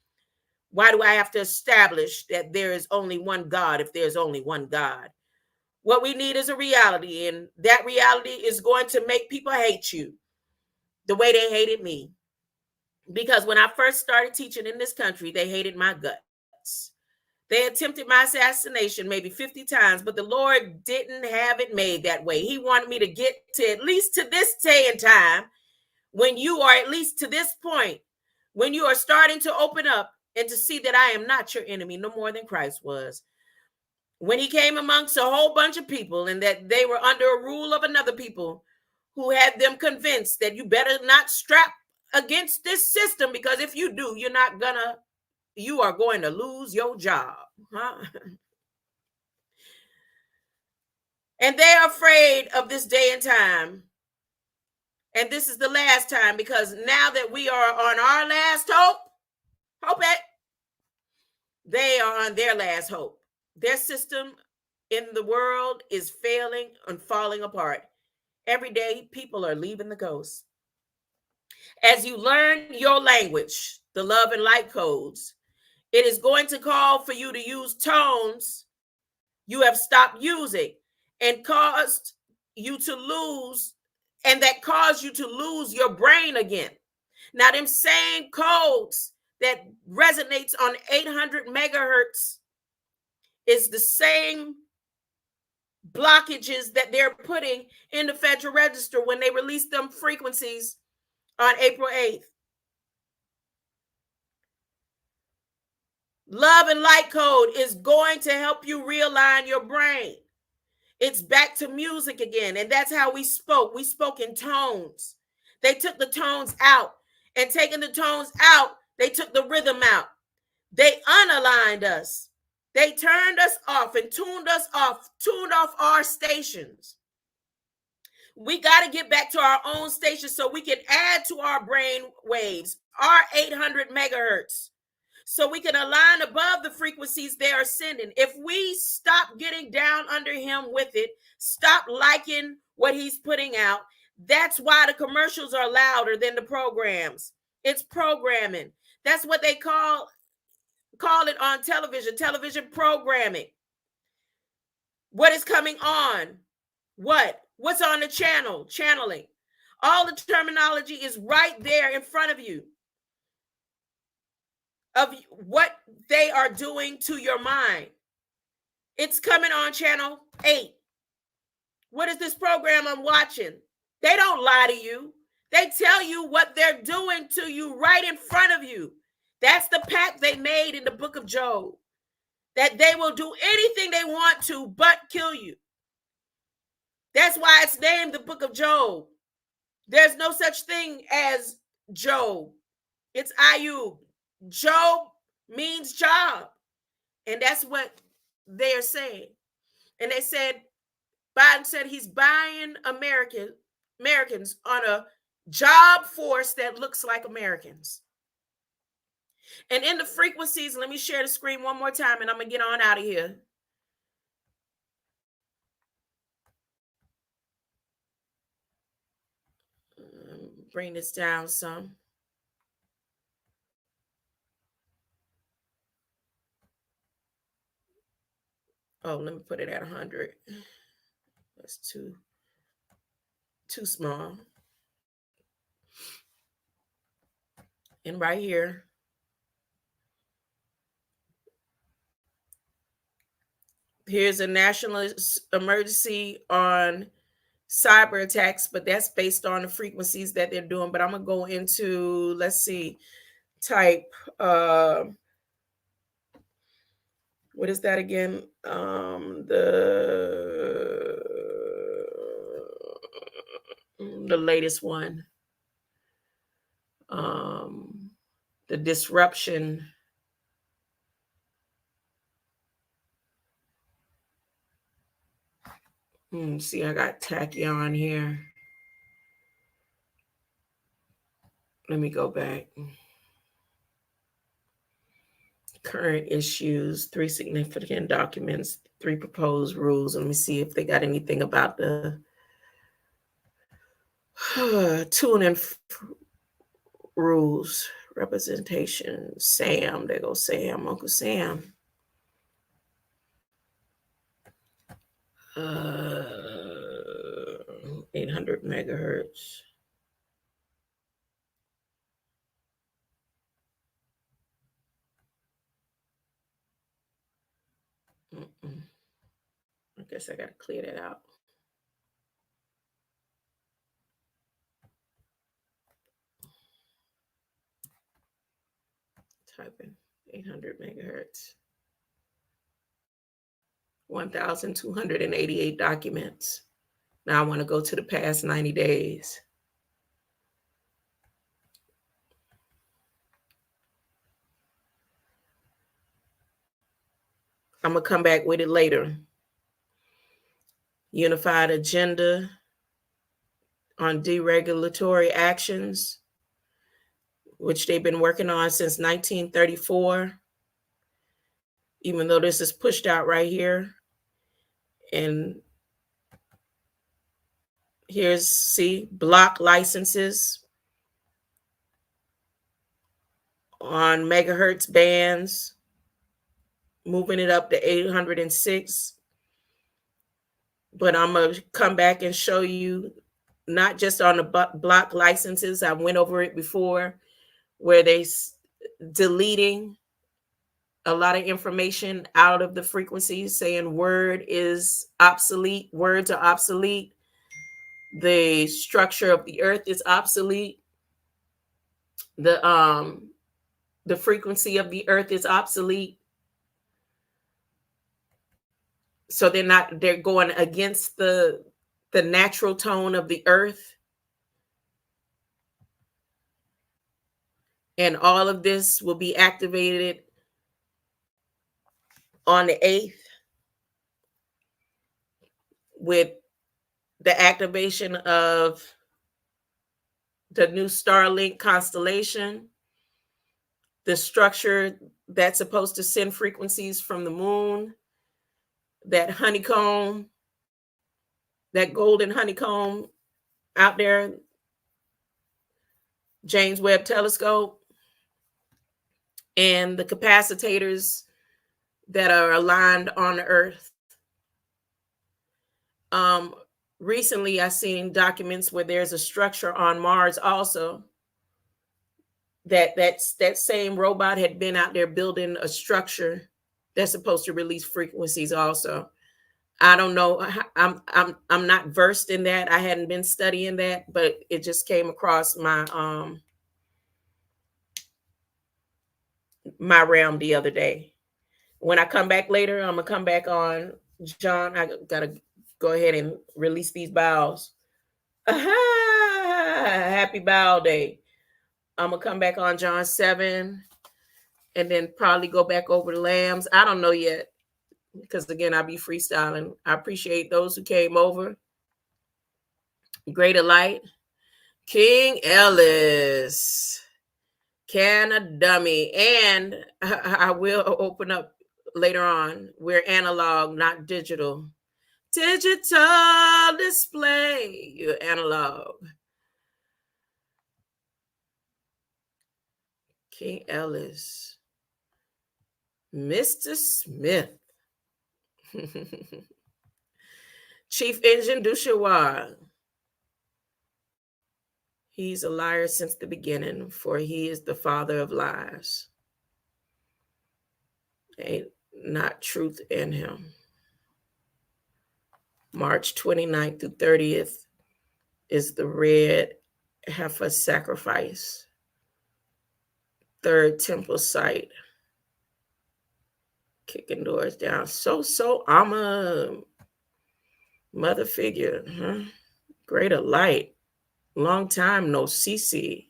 Why do I have to establish that there is only one God if there's only one God? What we need is a reality, and that reality is going to make people hate you the way they hated me. Because when I first started teaching in this country, they hated my guts. They attempted my assassination maybe 50 times, but the Lord didn't have it made that way. He wanted me to get to at least to this day and time, when you are at least to this point, when you are starting to open up and to see that I am not your enemy no more than Christ was. When he came amongst a whole bunch of people and that they were under a rule of another people who had them convinced that you better not strap against this system, because if you do, you are going to lose your job, huh? And they are afraid of this day and time. And this is the last time, because now that we are on our last hope, they are on their last hope. Their system in the world is failing and falling apart. Every day, people are leaving the coast. As you learn your language, the love and light codes, it is going to call for you to use tones you have stopped using and caused you to lose, and that caused you to lose your brain again. Now, them same codes that resonates on 800 megahertz is the same blockages that they're putting in the Federal Register when they release them frequencies on April 8th. Love and light code is going to help you realign your brain. It's back to music again. And that's how we spoke. We spoke in tones. They took the tones out. And taking the tones out, they took the rhythm out. They unaligned us. They turned us off and tuned off our stations. We got to get back to our own station so we can add to our brain waves, our 800 megahertz, so we can align above the frequencies they are sending. If we stop getting down under him with it, stop liking what he's putting out, that's why the commercials are louder than the programs. It's programming. That's what they call it on television programming. What is coming on? What's on the channel? Channeling. All the terminology is right there in front of you of what they are doing to your mind. It's coming on channel 8. What is this program I'm watching? They don't lie to you. They tell you what they're doing to you right in front of you. That's the pact they made in the book of Job, that they will do anything they want to but kill you. That's why it's named the book of Job. There's no such thing as Job. It's Ayub. Job means job. And that's what they're saying. And they said, Biden said he's buying Americans on a job force that looks like Americans. And in the frequencies, let me share the screen one more time and I'm going to get on out of here. Bring this down some. Oh, let me put it at 100. That's too small. And right here, here's a national emergency on cyber attacks, but that's based on the frequencies that they're doing. But I'm gonna go into, let's see, type what is that again? The latest one. The disruption. See, I got tachyon here. Let me go back. Current issues, 3 significant documents, 3 proposed rules. Let me see if they got anything about the tune and rules, representation. Sam, there goes Sam, Uncle Sam. 800 megahertz. I guess I got to clear that out. Typing 800 megahertz. 1,288 documents. Now I want to go to the past 90 days. I'm going to come back with it later. Unified agenda on deregulatory actions, which they've been working on since 1934, even though this is pushed out right here. And here's, see, block licenses on megahertz bands, moving it up to 806. But I'm going to come back and show you not just on the block licenses. I went over it before, where they deleting a lot of information out of the frequencies, saying word is obsolete, words are obsolete, the structure of the earth is obsolete, the frequency of the earth is obsolete. So they're going against the natural tone of the earth. And all of this will be activated on the 8th with the activation of the new Starlink constellation, the structure that's supposed to send frequencies from the moon, that honeycomb, that golden honeycomb out there, James Webb Telescope, and the capacitors that are aligned on the earth. Recently, I've seen documents where there's a structure on Mars also. That same robot had been out there building a structure that's supposed to release frequencies also. I don't know. I'm not versed in that. I hadn't been studying that, but it just came across my my realm the other day. When I come back later, I'm gonna come back on John. I gotta go ahead and release these bowels. Happy bowel day. I'm gonna come back on John 7 and then probably go back over the lambs. I don't know yet, because again, I'll be freestyling. I appreciate those who came over. Greater Light, King Ellis, Can a Dummy, and I will open up later on. We're analog, not digital. Digital display, you're analog. King Ellis, Mr. Smith, Chief Engine Dushawar. He's a liar since the beginning, for he is the father of lies. Ain't not truth in him. March 29th through 30th is the red heifer sacrifice. Third temple site. Kicking doors down. So I'm a mother figure. Greater light. Long time no CC.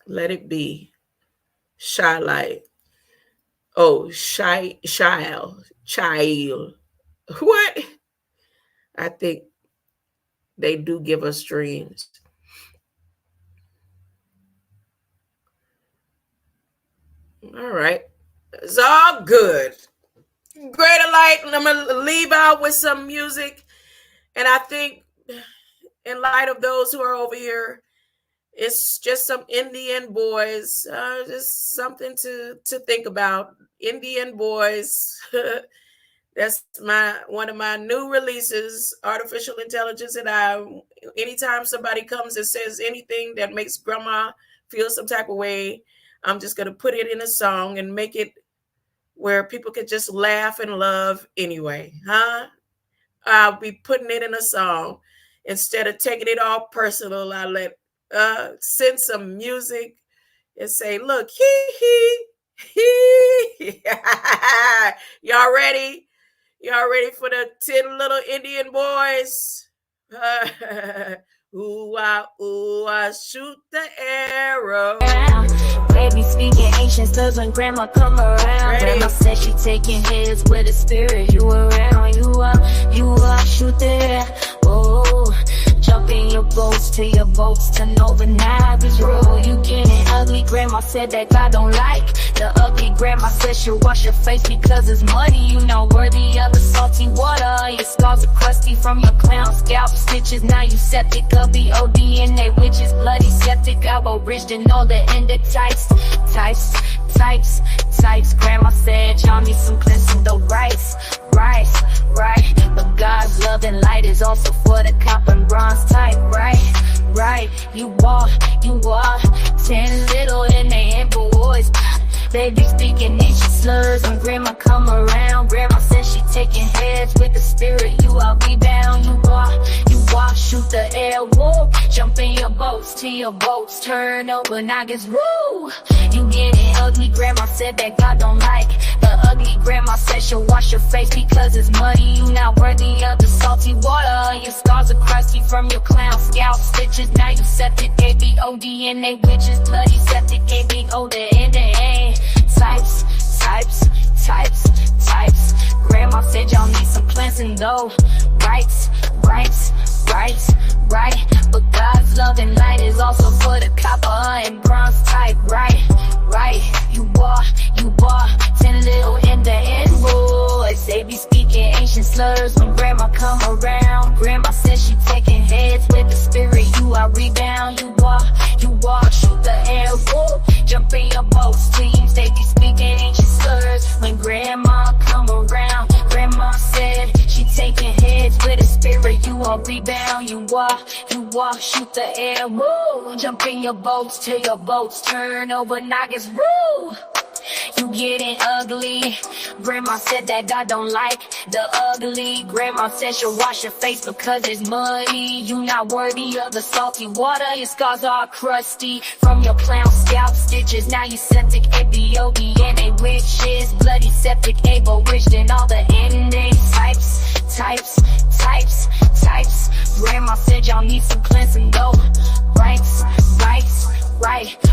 Let it be. Shy light. Oh, child. What? I think they do give us dreams. All right. It's all good. Greater light. I'm going to leave out with some music. And I think in light of those who are over here, it's just some Indian boys, just something to think about. Indian boys. That's one of my new releases, artificial intelligence. And anytime somebody comes and says anything that makes grandma feel some type of way, I'm just going to put it in a song and make it where people could just laugh and love anyway. I'll be putting it in a song. Instead of taking it all personal, I'll send some music and say, look, hee. Y'all ready? Y'all ready for the 10 little Indian boys? Ooh, I shoot the arrow. Baby speaking ancient slurs when grandma come around. Ready? Grandma said she taking heads with a spirit. You around, you up, shoot the air. Oh, jump in your boats till your boats turn over. Now this road, you getting ugly. Grandma said that God don't like the ugly. Grandma said she'll wash your face because it's muddy. You not worthy of the salty water. Your scars are crusty from your clown scalp stitches. Now you septic of the ODNA, which is bloody septic. Aboriginal, the endotypes. Types. Grandma said y'all need some cleansing the rice. But God's love and light is also for the copper and bronze type, right. You are 10 little and they ain't boys. Baby speaking ancient slurs when grandma come around. Grandma says she taking heads with the spirit. You are rebound. You are shoot the air. Whoa, jump in your boats till your boats turn over. Now guess woo, you getting ugly. Grandma said that God don't like the ugly. Grandma said she'll wash your face because it's muddy. You not worthy of the salty water. Your scars are crusty from your clown scalp stitches. Now you septic, ABODNA, which is bloody septic, ABO the end of A. Types. Grandma said y'all need some cleansing though. Right. But God's love and light is also for the copper and bronze type, right. You are 10 little in the end boys. They be speaking ancient slurs when grandma come around. Grandma says she taking heads with the spirit. You are rebound. You are shoot the air. Whoa, jump in your boats teams. They be speaking ancient slurs when grandma come around. Grandma said she taking heads with the spirit. You are rebound. You are shoot the air. Whoa, jump in your boats till your boats turn over. Noggins. Woo, you getting ugly. Grandma said that God don't like the ugly. Grandma said she'll wash your face because it's muddy. You not worthy of the salty water. Your scars are crusty from your clown scalp stitches. Now you septic, ABODNA, which is bloody septic, aboriginal, all the NA types. Grandma said y'all need some cleansing though. Right.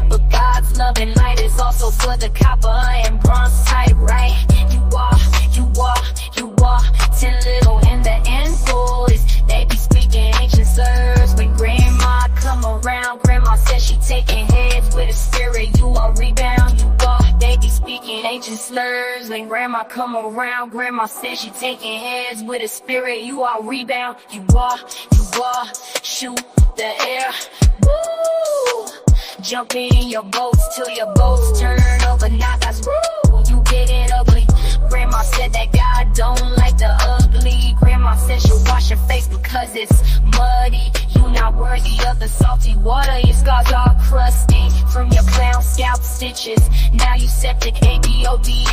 But God's love and light is also for the copper and bronze type, right. You are 10 little in the end boys. They be speaking ancient slurs when grandma come around. Grandma says she taking heads with a spirit. You are rebound. They be speaking ancient slurs when grandma come around. Grandma says she taking heads with a spirit. You are rebound. You are shoot the air. Woo, jump in your boats till your boats turn over. Now that's woo, you getting ugly. Grandma said that God don't like the ugly. Grandma said she'll wash your face because it's muddy. You not worthy of the salty water. Your scars are crusty from your clown scalp stitches. Now you septic, ABODNA.